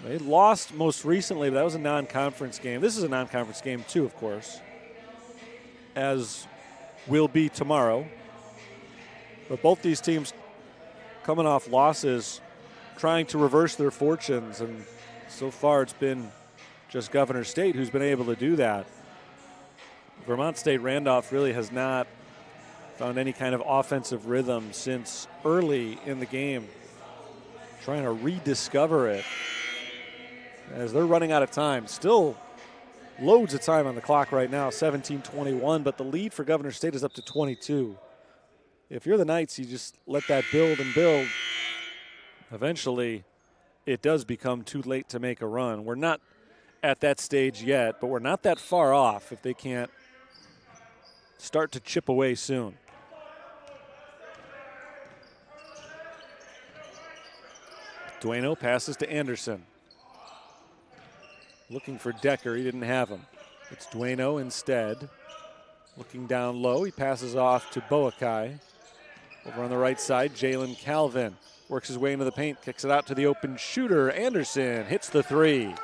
They lost most recently, but that was a non-conference game. This is a non-conference game too, of course, as will be tomorrow. But both these teams coming off losses, trying to reverse their fortunes, and so far it's been just Governor State who's been able to do that. Vermont State Randolph really has not found any kind of offensive rhythm since early in the game, trying to rediscover it as they're running out of time. Still loads of time on the clock right now, 17:21, but the lead for Governor State is up to 22. If you're the Knights, you just let that build and build. Eventually, it does become too late to make a run. We're not at that stage yet, but we're not that far off if they can't start to chip away soon. Dueno passes to Anderson. Looking for Decker, he didn't have him. It's Dueno instead. Looking down low, he passes off to Boakai. Over on the right side, Jalen Calvin works his way into the paint, kicks it out to the open shooter. Anderson hits the 3.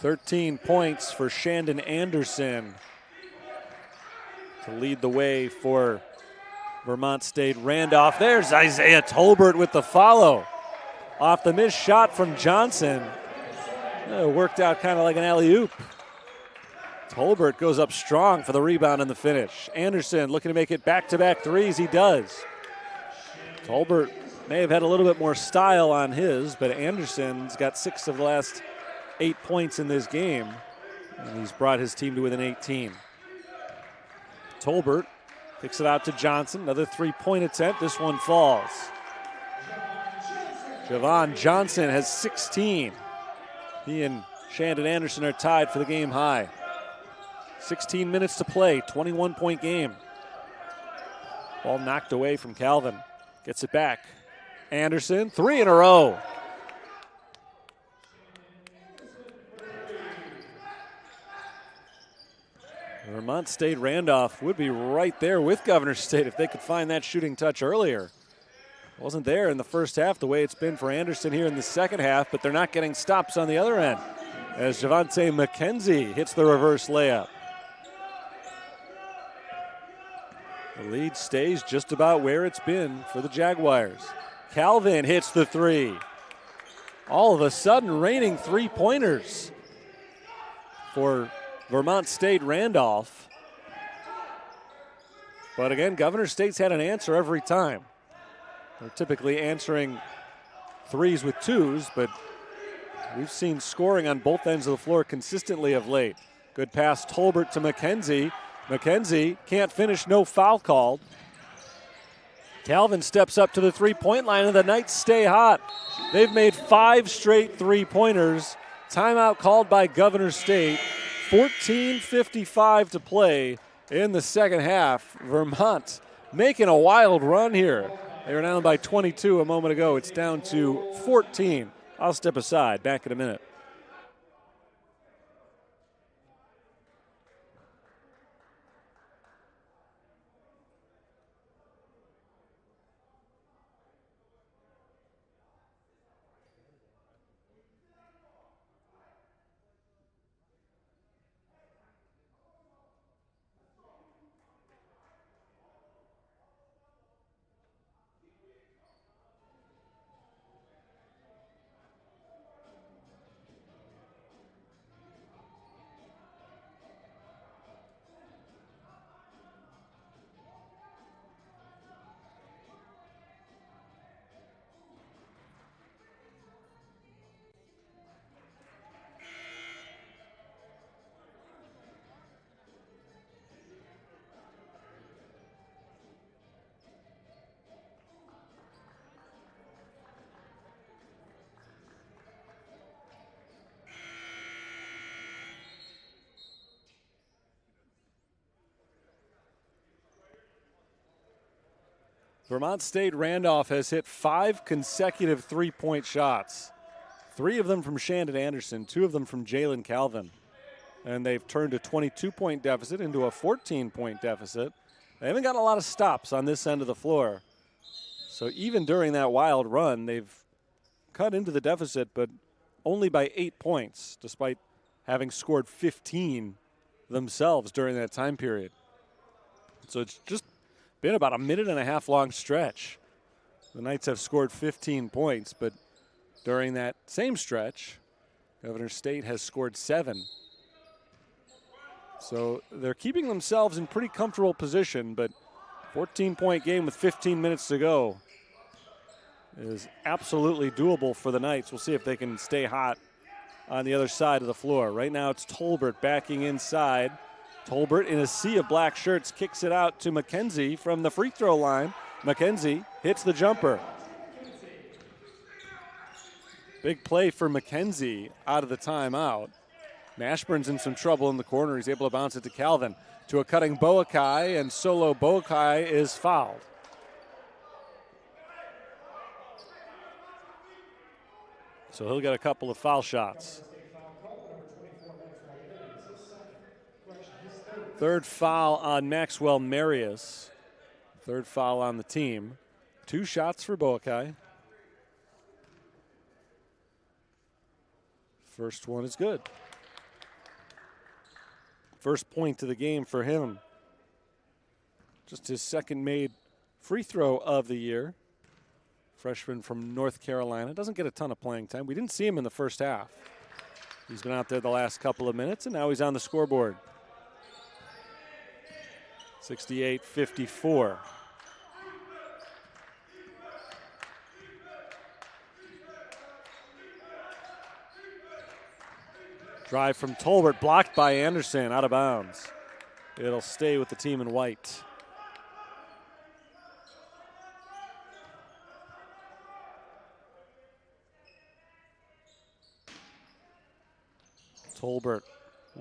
13 points for Shandon Anderson to lead the way for Vermont State Randolph. There's Isaiah Tolbert with the follow. Off the missed shot from Johnson. It worked out kind of like an alley-oop. Tolbert goes up strong for the rebound and the finish. Anderson looking to make it back-to-back threes. He does. Tolbert may have had a little bit more style on his, but Anderson's got 6 of the last 8 points in this game, and he's brought his team to within 18. Tolbert kicks it out to Johnson. Another 3-point attempt. This one falls. Javon Johnson has 16. He and Shandon Anderson are tied for the game high. 16 minutes to play, 21-point game. Ball knocked away from Calvin. Gets it back. Anderson, 3 in a row. Vermont State Randolph would be right there with Governor State if they could find that shooting touch earlier. Wasn't there in the first half the way it's been for Anderson here in the second half, but they're not getting stops on the other end as Javante McKenzie hits the reverse layup. The lead stays just about where it's been for the Jaguars. Calvin hits the 3. All of a sudden, raining 3-pointers for Vermont State Randolph. But again, Governor State's had an answer every time. They're typically answering 3s with 2s, but we've seen scoring on both ends of the floor consistently of late. Good pass, Tolbert to McKenzie. McKenzie can't finish, no foul called. Calvin steps up to the 3-point line, and the Knights stay hot. They've made 5 straight 3-pointers. Timeout called by Governor State. 14:55 to play in the second half. Vermont making a wild run here. They were down by 22 a moment ago. It's down to 14. I'll step aside. Back in a minute. Vermont State Randolph has hit 5 consecutive three-point shots. 3 of them from Shandon Anderson, 2 of them from Jalen Calvin. And they've turned a 22-point deficit into a 14-point deficit. They haven't gotten a lot of stops on this end of the floor. So even during that wild run, they've cut into the deficit, but only by 8 points, despite having scored 15 themselves during that time period. So it's just been about a minute and a half long stretch. The Knights have scored 15 points, but during that same stretch, Governor State has scored 7. So they're keeping themselves in pretty comfortable position, but 14-point game with 15 minutes to go is absolutely doable for the Knights. We'll see if they can stay hot on the other side of the floor. Right now it's Tolbert backing inside. Tolbert in a sea of black shirts kicks it out to McKenzie from the free throw line. McKenzie hits the jumper. Big play for McKenzie out of the timeout. Mashburn's in some trouble in the corner. He's able to bounce it to Calvin. To a cutting Boakai, and Solo Boakai is fouled. So he'll get a couple of foul shots. Third foul on Maxwell Marius. Third foul on the team. 2 shots for Boakai. First one is good. First point of the game for him. Just his second made free throw of the year. Freshman from North Carolina. Doesn't get a ton of playing time. We didn't see him in the first half. He's been out there the last couple of minutes, and now he's on the scoreboard. 68-54. Drive from Tolbert, blocked by Anderson, out of bounds. It'll stay with the team in white. Tolbert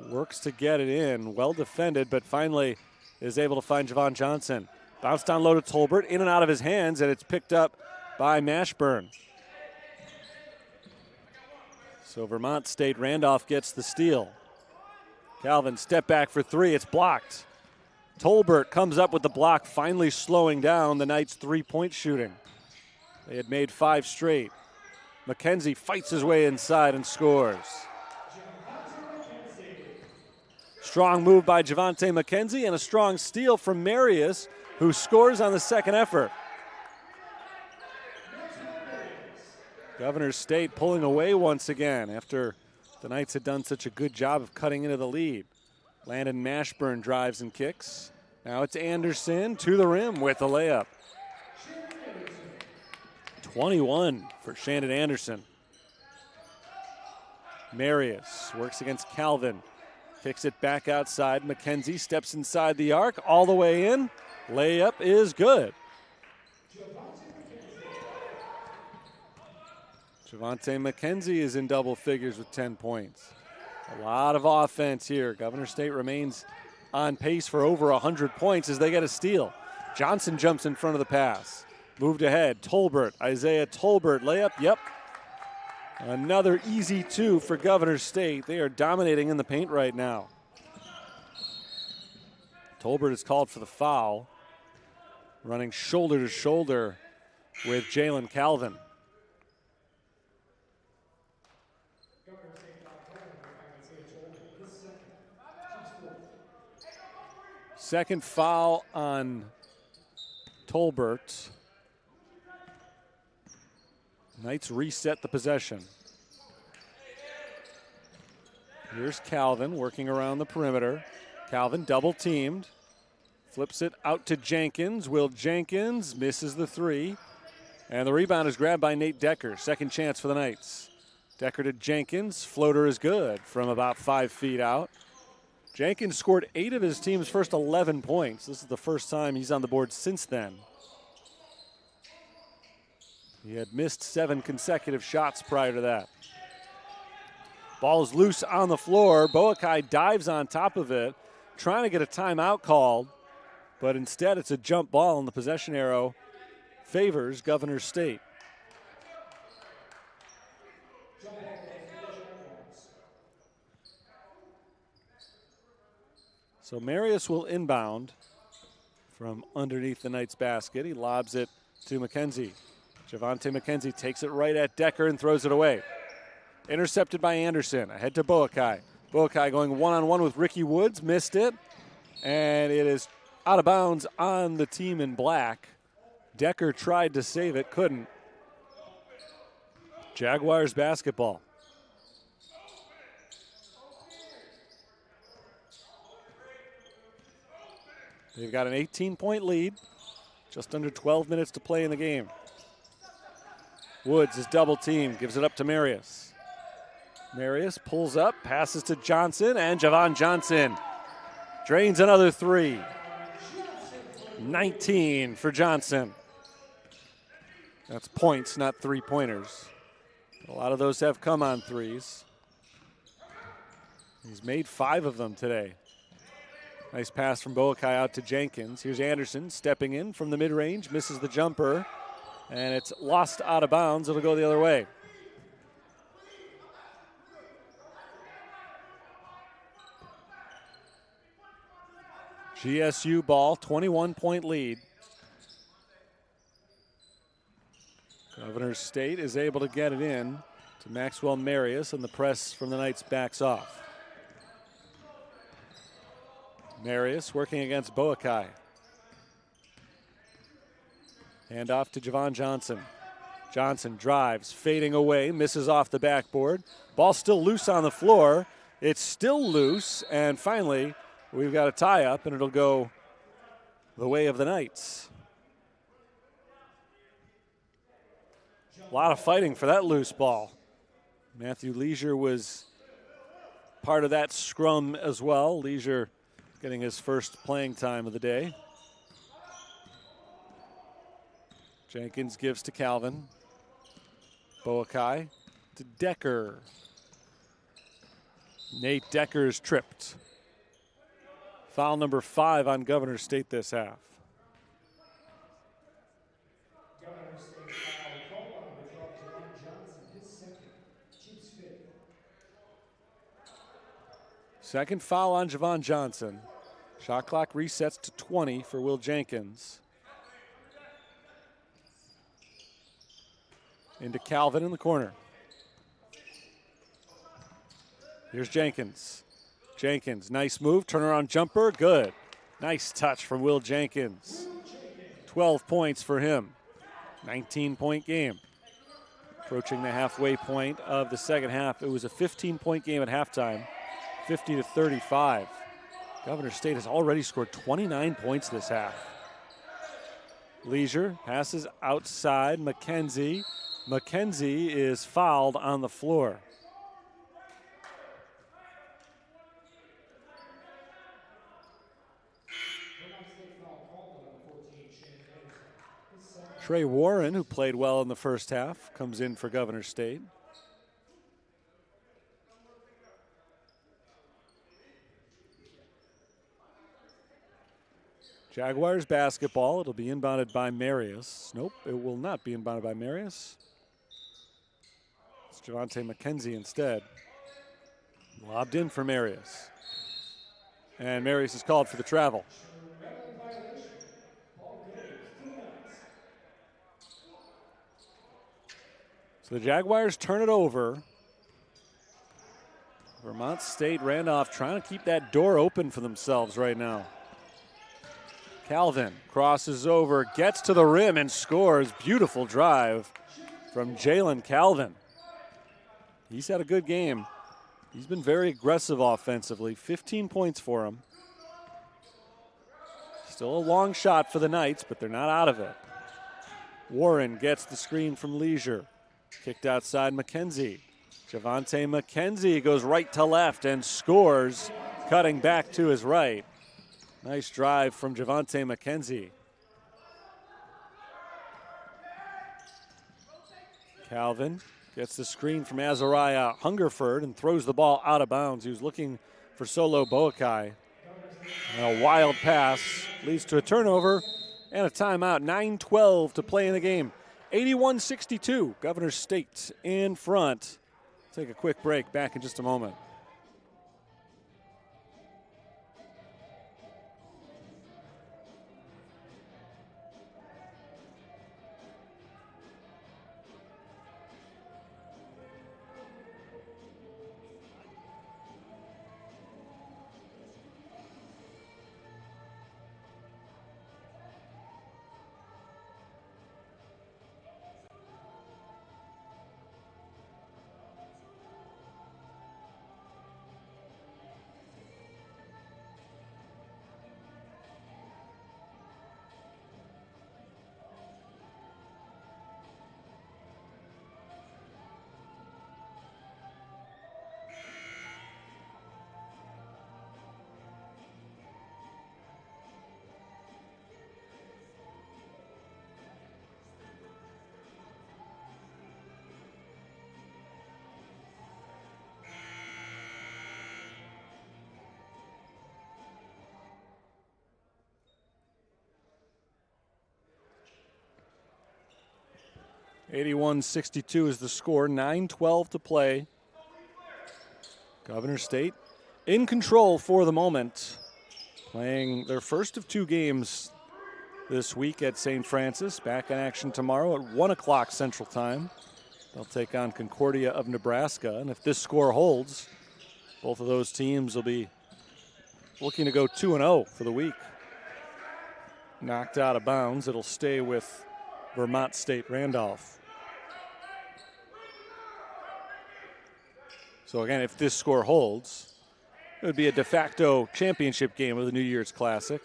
works to get it in, well defended, but finally is able to find Javon Johnson. Bounce down low to Tolbert, in and out of his hands, and it's picked up by Mashburn. So Vermont State Randolph gets the steal. Calvin step back for 3, it's blocked. Tolbert comes up with the block, finally slowing down the Knights' three-point shooting. They had made 5 straight. McKenzie fights his way inside and scores. Strong move by Javante McKenzie and a strong steal from Marius, who scores on the second effort. Governor State pulling away once again after the Knights had done such a good job of cutting into the lead. Landon Mashburn drives and kicks. Now it's Anderson to the rim with a layup. 21 for Shandon Anderson. Marius works against Calvin. Kicks it back outside. McKenzie steps inside the arc, all the way in. Layup is good. Javante McKenzie is in double figures with 10 points. A lot of offense here. Governor State remains on pace for over 100 points as they get a steal. Johnson jumps in front of the pass. Moved ahead. Tolbert, Isaiah Tolbert, layup, yep. Another easy 2 for Governor State. They are dominating in the paint right now. Tolbert is called for the foul. Running shoulder to shoulder with Jalen Calvin. Second foul on Tolbert. Knights reset the possession. Here's Calvin working around the perimeter. Calvin double teamed. Flips it out to Jenkins. Will Jenkins misses the 3. And the rebound is grabbed by Nate Decker. Second chance for the Knights. Decker to Jenkins. Floater is good from about 5 feet out. Jenkins scored 8 of his team's first 11 points. This is the first time he's on the board since then. He had missed 7 consecutive shots prior to that. Ball is loose on the floor. Boakai dives on top of it, trying to get a timeout called, but instead it's a jump ball, and the possession arrow favors Governor State. So Marius will inbound from underneath the Knights basket. He lobs it to McKenzie. Javante McKenzie takes it right at Decker and throws it away. Intercepted by Anderson. Ahead to Boakai. Boakai going one-on-one with Ricky Woods. Missed it. And it is out of bounds on the team in black. Decker tried to save it, couldn't. Jaguars basketball. They've got an 18-point lead. Just under 12 minutes to play in the game. Woods is double teamed, gives it up to Marius. Marius pulls up, passes to Johnson, and Javon Johnson drains another three. 19 for Johnson. That's points, not three-pointers. A lot of those have come on threes. He's made 5 of them today. Nice pass from Boakai out to Jenkins. Here's Anderson stepping in from the mid-range, misses the jumper, and it's lost out of bounds. It'll go the other way. GSU ball, 21-point lead. Governor State is able to get it in to Maxwell Marius, and the press from the Knights backs off. Marius working against Boakai. Hand off to Javon Johnson. Johnson drives, fading away, misses off the backboard. Ball still loose on the floor. It's still loose, and finally, we've got a tie-up, and it'll go the way of the Knights. A lot of fighting for that loose ball. Matthew Leisure was part of that scrum as well. Leisure getting his first playing time of the day. Jenkins gives to Calvin. Boakai to Decker. Nate Decker is tripped. Foul number 5 on Governor State this half. Governor State foul called on the drop to Ron Johnson, his second, team's 5th. Second foul on Javon Johnson. Shot clock resets to 20 for Will Jenkins. Into Calvin in the corner. Here's Jenkins. Jenkins, nice move, turnaround jumper, good. Nice touch from Will Jenkins. 12 points for him. 19-point game. Approaching the halfway point of the second half. It was a 15-point game at halftime, 50-35. Governor State has already scored 29 points this half. Leisure passes outside. McKenzie. McKenzie is fouled on the floor. Trey Warren, who played well in the first half, comes in for Governor State. Jaguars basketball. It'll be inbounded by Marius. Nope, it will not be inbounded by Marius. It's Javante McKenzie instead. Lobbed in for Marius. And Marius is called for the travel. So the Jaguars turn it over. Vermont State, Randolph trying to keep that door open for themselves right now. Calvin crosses over, gets to the rim and scores. Beautiful drive from Jalen Calvin. He's had a good game. He's been very aggressive offensively. 15 points for him. Still a long shot for the Knights, but they're not out of it. Warren gets the screen from Leisure. Kicked outside McKenzie. Javante McKenzie goes right to left and scores, cutting back to his right. Nice drive from Javante McKenzie. Calvin gets the screen from Azariah Hungerford and throws the ball out of bounds. He was looking for Solo Boakai. And a wild pass leads to a turnover, and a timeout. 9:12 to play in the game. 81-62, Governor State in front. Take a quick break, back in just a moment. (81-62) is the score. 9:12 to play. Governor State in control for the moment, playing their first of 2 games this week at St. Francis. Back in action tomorrow at 1 o'clock Central Time. They'll take on Concordia of Nebraska, and if this score holds, both of those teams will be looking to go 2-0 for the week. Knocked out of bounds, it'll stay with Vermont State Randolph. So again, if this score holds, it would be a de facto championship game of the New Year's Classic.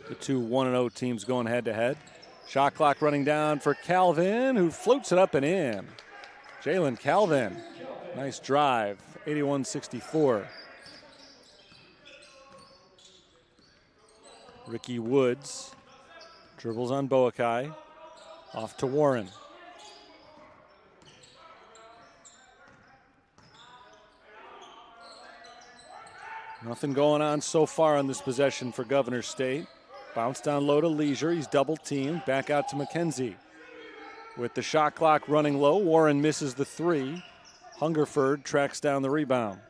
The 2 1-0 teams going head-to-head. Shot clock running down for Calvin, who floats it up and in. Jalen Calvin, nice drive, 81-64. Ricky Woods dribbles on Boakai, off to Warren. Nothing going on so far on this possession for Governor State. Bounce down low to Leisure. He's double teamed. Back out to McKenzie. With the shot clock running low, Warren misses the 3. Hungerford tracks down the rebound.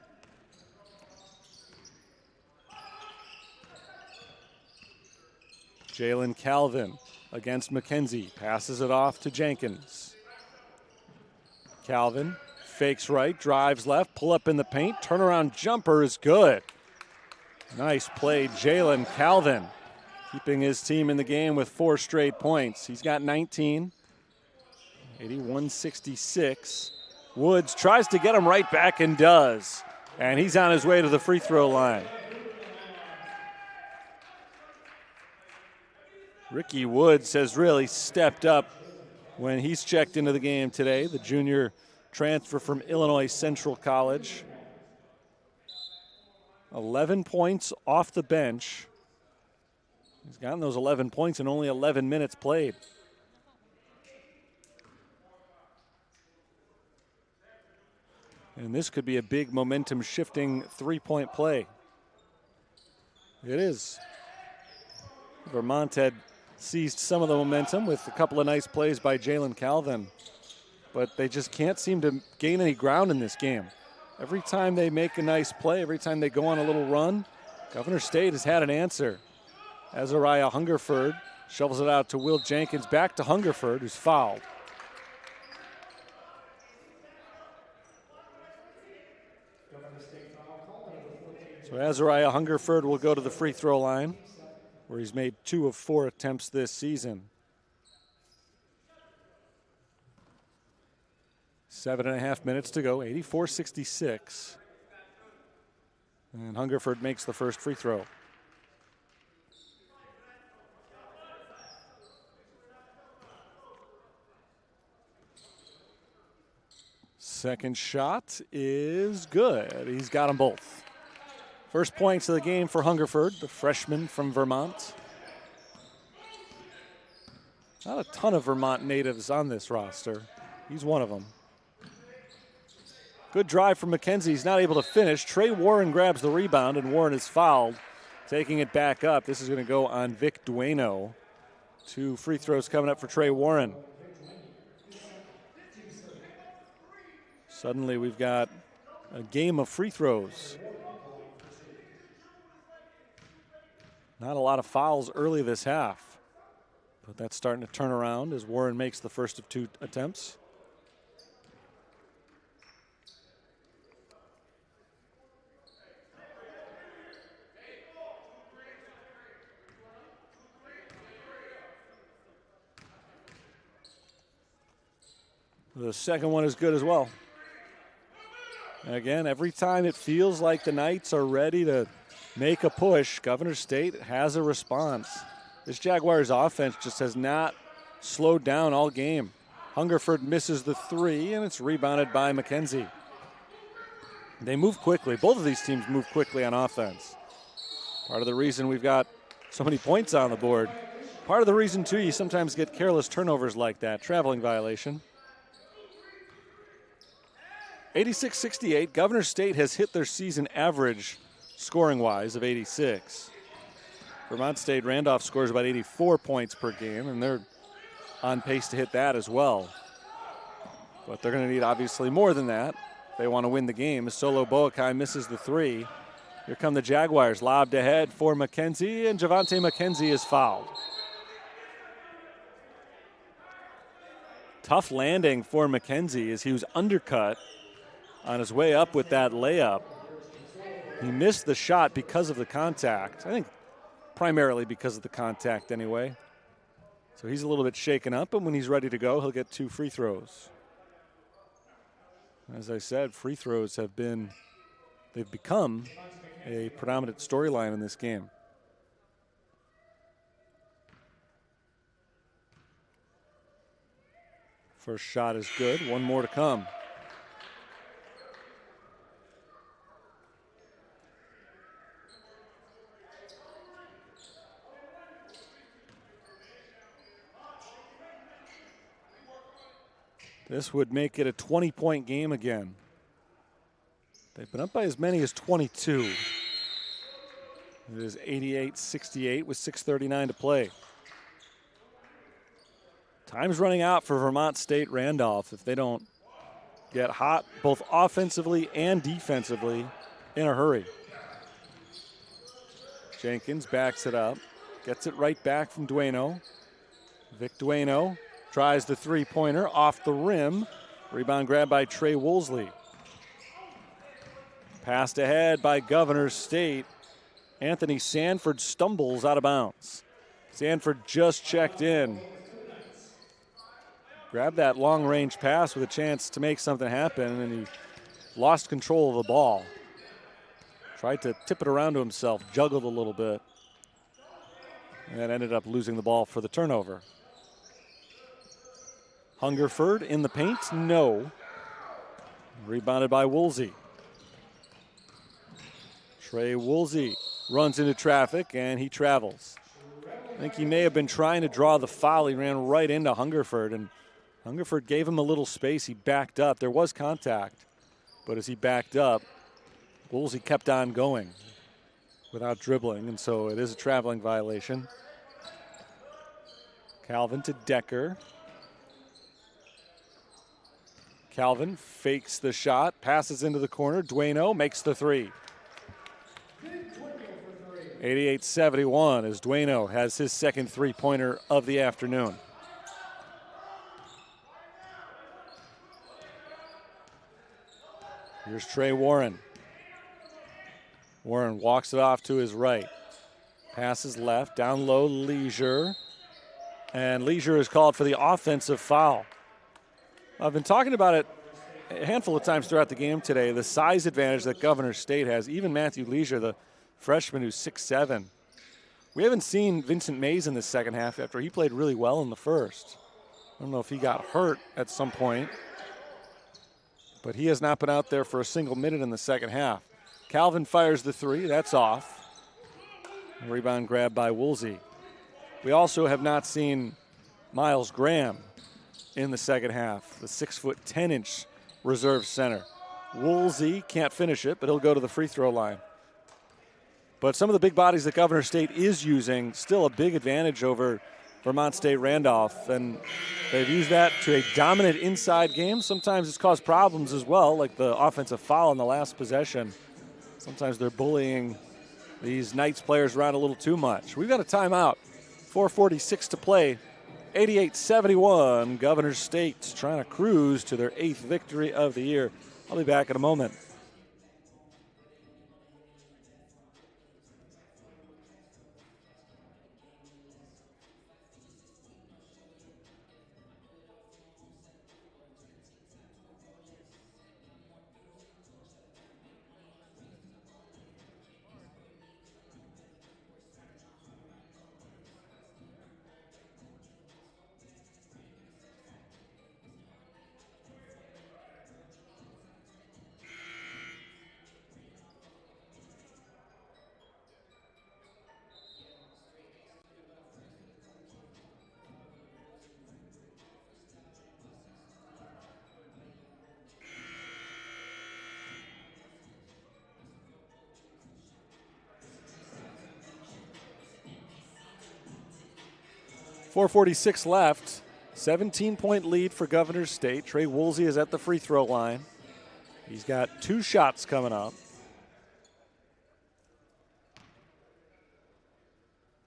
Jalen Calvin against McKenzie. Passes it off to Jenkins. Calvin fakes right, drives left, pull up in the paint. Turnaround jumper is good. Nice play, Jalen Calvin, keeping his team in the game with 4 straight points. He's got 19. 81-66. Woods tries to get him right back and does. And he's on his way to the free throw line. Ricky Woods has really stepped up when he's checked into the game today. The junior transfer from Illinois Central College. 11 points off the bench. He's gotten those 11 points in only 11 minutes played. And this could be a big momentum-shifting three-point play. It is. Vermont had seized some of the momentum with a couple of nice plays by Jalen Calvin, but they just can't seem to gain any ground in this game. Every time they make a nice play, every time they go on a little run, Governor State has had an answer. Azariah Hungerford shovels it out to Will Jenkins, back to Hungerford, who's fouled. So Azariah Hungerford will go to the free throw line, where he's made 2 of 4 attempts this season. 7.5 minutes to go, 84-66. And Hungerford makes the first free throw. Second shot is good. He's got them both. First points of the game for Hungerford, the freshman from Vermont. Not a ton of Vermont natives on this roster. He's one of them. Good drive from McKenzie. He's not able to finish. Trey Warren grabs the rebound, and Warren is fouled. Taking it back up. This is going to go on Vic Dueno. 2 free throws coming up for Trey Warren. Suddenly we've got a game of free throws. Not a lot of fouls early this half, but that's starting to turn around as Warren makes the first of 2 attempts. The second one is good as well. And again, every time it feels like the Knights are ready to make a push, Governor State has a response. This Jaguars offense just has not slowed down all game. Hungerford misses the 3, and it's rebounded by McKenzie. They move quickly. Both of these teams move quickly on offense. Part of the reason we've got so many points on the board. Part of the reason, too, you sometimes get careless turnovers like that. Traveling violation. 86-68, Governor State has hit their season average scoring-wise of 86. Vermont State Randolph scores about 84 points per game, and they're on pace to hit that as well. But they're going to need obviously more than that if they want to win the game. Solo Boakai misses the 3. Here come the Jaguars, lobbed ahead for McKenzie, and Javante McKenzie is fouled. Tough landing for McKenzie as he was undercut on his way up with that layup. He missed the shot because of the contact. I think primarily because of the contact anyway. So he's a little bit shaken up, but when he's ready to go, he'll get 2 free throws. As I said, free throws they've become a predominant storyline in this game. First shot is good, 1 more to come. This would make it a 20-point game again. They've been up by as many as 22. It is 88-68 with 6:39 to play. Time's running out for Vermont State Randolph if they don't get hot both offensively and defensively in a hurry. Jenkins backs it up, gets it right back from Dueno. Vic Dueno tries the 3-pointer off the rim. Rebound grabbed by Trey Woolsey. Passed ahead by Governor State. Anthony Sanford stumbles out of bounds. Sanford just checked in. Grabbed that long-range pass with a chance to make something happen, and he lost control of the ball. Tried to tip it around to himself, juggled a little bit, and then ended up losing the ball for the turnover. Hungerford in the paint, no. Rebounded by Woolsey. Trey Woolsey runs into traffic, and he travels. I think he may have been trying to draw the foul. He ran right into Hungerford, and Hungerford gave him a little space. He backed up. There was contact, but as he backed up, Woolsey kept on going without dribbling, and so it is a traveling violation. Calvin to Decker. Calvin fakes the shot, passes into the corner. Dueno makes the 3. 88-71 as Dueno has his second 3-pointer of the afternoon. Here's Trey Warren. Warren walks it off to his right. Passes left, down low, Leisure. And Leisure is called for the offensive foul. I've been talking about it a handful of times throughout the game today, the size advantage that Governor State has. Even Matthew Leisure, the freshman who's 6'7". We haven't seen Vincent Mays in the second half after he played really well in the first. I don't know if he got hurt at some point, but he has not been out there for a single minute in the second half. Calvin fires the 3. That's off. Rebound grab by Woolsey. We also have not seen Miles Graham in the second half, the 6'10" reserve center. Woolsey can't finish it, but he'll go to the free throw line. But some of the big bodies that Governor State is using, still a big advantage over Vermont State Randolph, and they've used that to a dominant inside game. Sometimes it's caused problems as well, like the offensive foul in the last possession. Sometimes they're bullying these Knights players around a little too much. We've got a timeout. 4:46 to play. 88-71. Governor State trying to cruise to their 8th victory of the year. I'll be back in a moment. .446 left. 17-point lead for Governor State. Trey Woolsey is at the free throw line. He's got 2 shots coming up.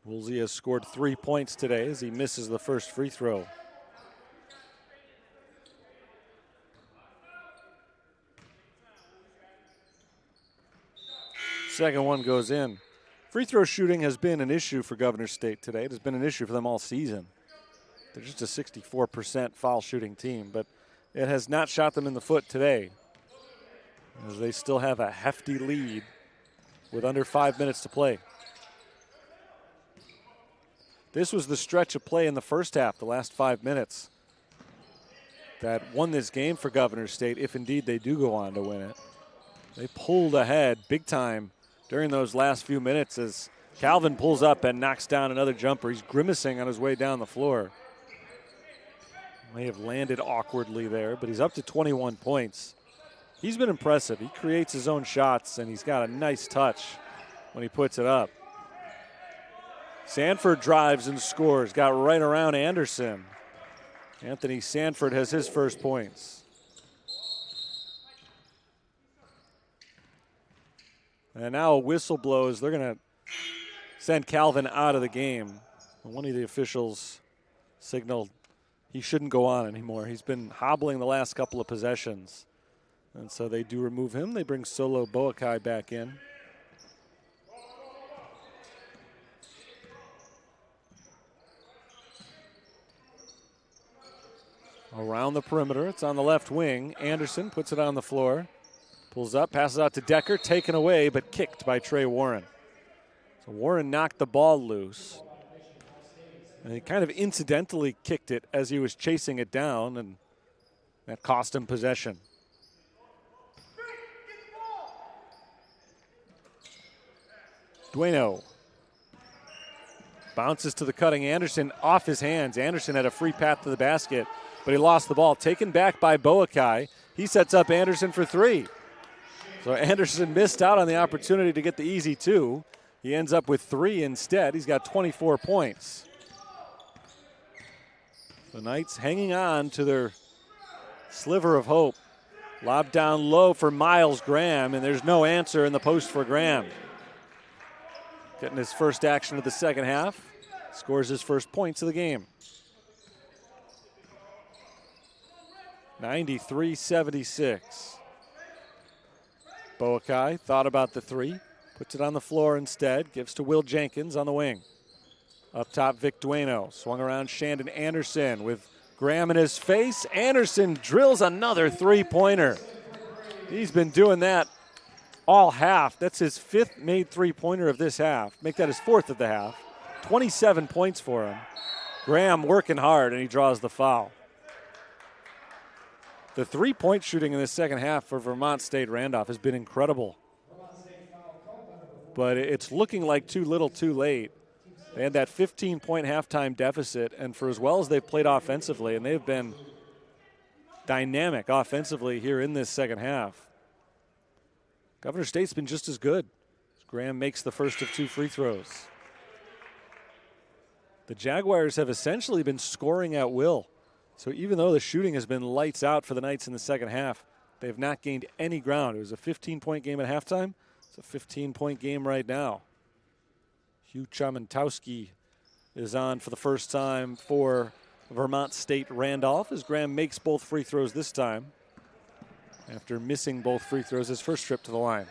Woolsey has scored 3 points today as he misses the first free throw. Second one goes in. Free throw shooting has been an issue for Governor State today. It has been an issue for them all season. They're just a 64% foul shooting team, but it has not shot them in the foot today, as they still have a hefty lead with under 5 minutes to play. This was the stretch of play in the first half, the last 5 minutes, that won this game for Governor State, if indeed they do go on to win it. They pulled ahead big time during those last few minutes as Calvin pulls up and knocks down another jumper. He's grimacing on his way down the floor. May have landed awkwardly there, but he's up to 21 points. He's been impressive. He creates his own shots, and he's got a nice touch when he puts it up. Sanford drives and scores, got right around Anderson. Anthony Sanford has his first points. And now a whistle blows. They're going to send Calvin out of the game. One of the officials signaled he shouldn't go on anymore. He's been hobbling the last couple of possessions. And so they do remove him. They bring Solo Boakai back in. Around the perimeter, it's on the left wing. Anderson puts it on the floor. Pulls up, passes out to Decker, taken away, but kicked by Trey Warren. So Warren knocked the ball loose. And he kind of incidentally kicked it as he was chasing it down, and that cost him possession. Dueno bounces to the cutting Anderson off his hands. Anderson had a free path to the basket, but he lost the ball. Taken back by Boakai. He sets up Anderson for 3. So Anderson missed out on the opportunity to get the easy 2. He ends up with 3 instead. He's got 24 points. The Knights hanging on to their sliver of hope. Lob down low for Miles Graham, and there's no answer in the post for Graham. Getting his first action of the second half. Scores his first points of the game. 93-76. Boakai thought about the 3, puts it on the floor instead, gives to Will Jenkins on the wing. Up top, Vic Dueno, swung around Shandon Anderson with Graham in his face. Anderson drills another 3-pointer. He's been doing that all half. That's his 5th made 3-pointer of this half. Make that his 4th of the half. 27 points for him. Graham working hard, and he draws the foul. The 3-point shooting in the second half for Vermont State Randolph has been incredible. But it's looking like too little too late. They had that 15-point halftime deficit, and for as well as they've played offensively, and they've been dynamic offensively here in this second half, Governor State's been just as good. Graham makes the first of 2 free throws. the Jaguars have essentially been scoring at will. So even though the shooting has been lights out for the Knights in the second half, they have not gained any ground. It was a 15-point game at halftime. It's a 15-point game right now. Hugh Chamentowski is on for the first time for Vermont State Randolph as Graham makes both free throws this time after missing both free throws his first trip to the line.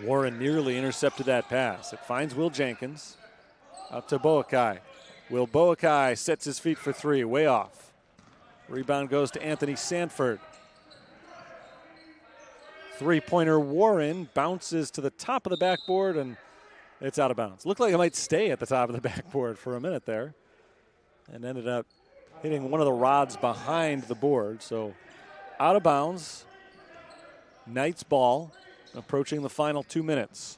Warren nearly intercepted that pass. It finds Will Jenkins. Out to Boakai. Will Boakai sets his feet for three, way off. Rebound goes to Anthony Sanford. Three-pointer Warren bounces to the top of the backboard, and it's out of bounds. Looked like it might stay at the top of the backboard for a minute there, and ended up hitting one of the rods behind the board. So out of bounds. Knights ball, approaching the final 2 minutes.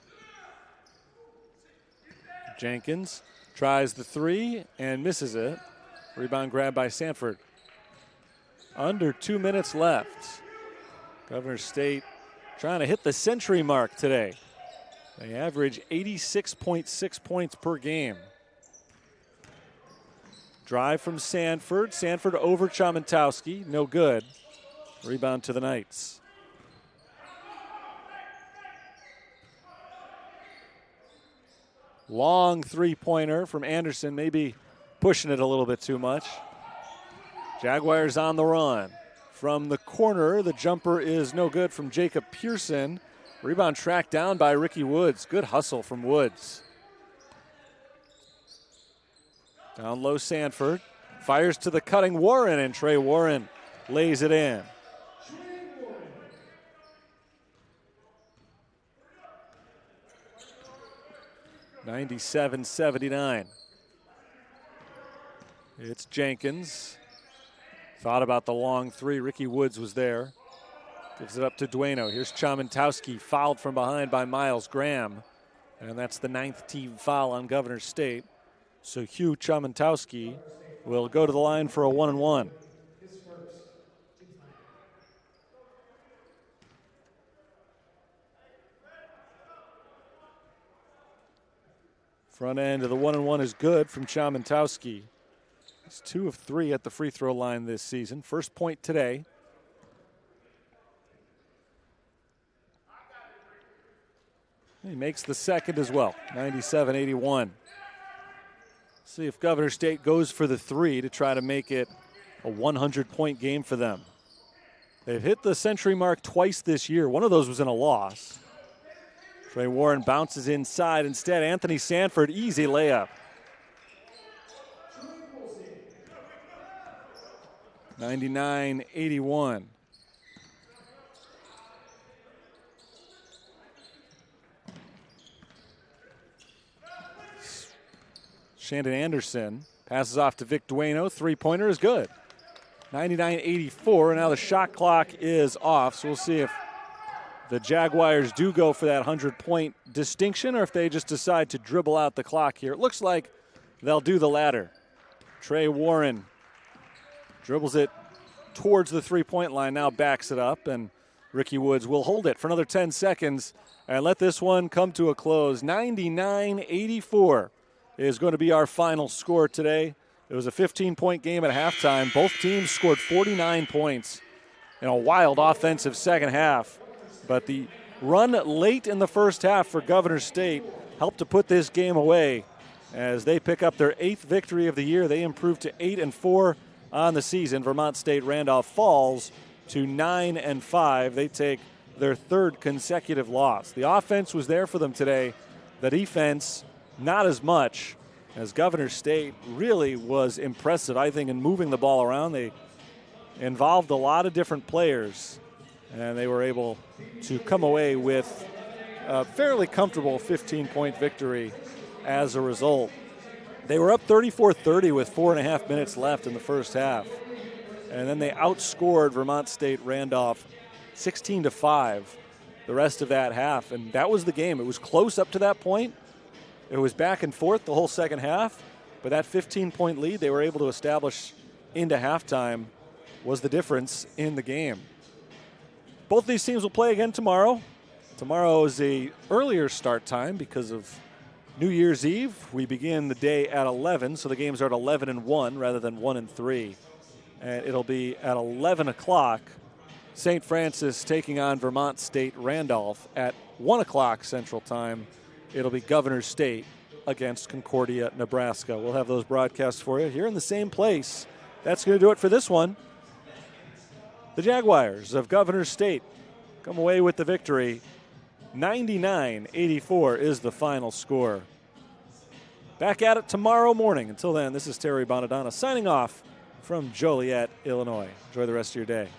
Jenkins tries the three and misses it. Rebound grabbed by Sanford. Under 2 minutes left. Governor State trying to hit the century mark today. They average 86.6 points per game. Drive from Sanford. Sanford over Chamentowski. No good. Rebound to the Knights. Long three-pointer from Anderson, maybe pushing it a little bit too much. Jaguars on the run. From the corner, the jumper is no good from Jacob Pearson. Rebound tracked down by Ricky Woods. Good hustle from Woods. Down low, Sanford. Fires to the cutting Warren, and Trey Warren lays it in. (97-79). It's Jenkins. Thought about the long three. Ricky Woods was there. Gives it up to Dueno. Here's Chamentowski, fouled from behind by Miles Graham. And that's the 9th team foul on Governor State. So Hugh Chamentowski will go to the line for a 1-and-1. Front end of the 1-and-1 is good from Chamentowski. He's 2 of 3 at the free throw line this season. First point today. He makes the second as well, 97-81. See if Governor State goes for the three to try to make it a 100-point game for them. They've hit the century mark twice this year. One of those was in a loss. Trey Warren bounces inside. Instead, Anthony Sanford, easy layup. 99-81. Shandon Anderson passes off to Vic Dueno. Three-pointer is good. 99-84, and now the shot clock is off. So we'll see if the Jaguars do go for that 100-point distinction or if they just decide to dribble out the clock here. It looks like they'll do the latter. Trey Warren dribbles it towards the three-point line, now backs it up, and Ricky Woods will hold it for another 10 seconds and let this one come to a close. 99-84 is going to be our final score today. It was a 15-point game at halftime. Both teams scored 49 points in a wild offensive second half. But the run late in the first half for Governor State helped to put this game away as they pick up their 8th victory of the year. They improved to 8-4 on the season. Vermont State Randolph falls to 9-5. They take their 3rd consecutive loss. The offense was there for them today. The defense, not as much, as Governor State really was impressive, I think, in moving the ball around. They involved a lot of different players, and they were able to come away with a fairly comfortable 15-point victory as a result. They were up 34-30 with 4.5 minutes left in the first half. And then they outscored Vermont State Randolph 16-5 the rest of that half. And that was the game. It was close up to that point. It was back and forth the whole second half. But that 15-point lead they were able to establish into halftime was the difference in the game. Both these teams will play again tomorrow. Tomorrow is a earlier start time because of New Year's Eve, we begin the day at 11, so the games are at 11 and 1 rather than 1 and 3. And it'll be at 11 o'clock, St. Francis taking on Vermont State Randolph. At 1 o'clock Central Time, it'll be Governor State against Concordia, Nebraska. We'll have those broadcasts for you here in the same place. That's going to do it for this one. The Jaguars of Governor State come away with the victory. 99-84 is the final score. Back at it tomorrow morning. Until then, this is Terry Bonadonna signing off from Joliet, Illinois. Enjoy the rest of your day.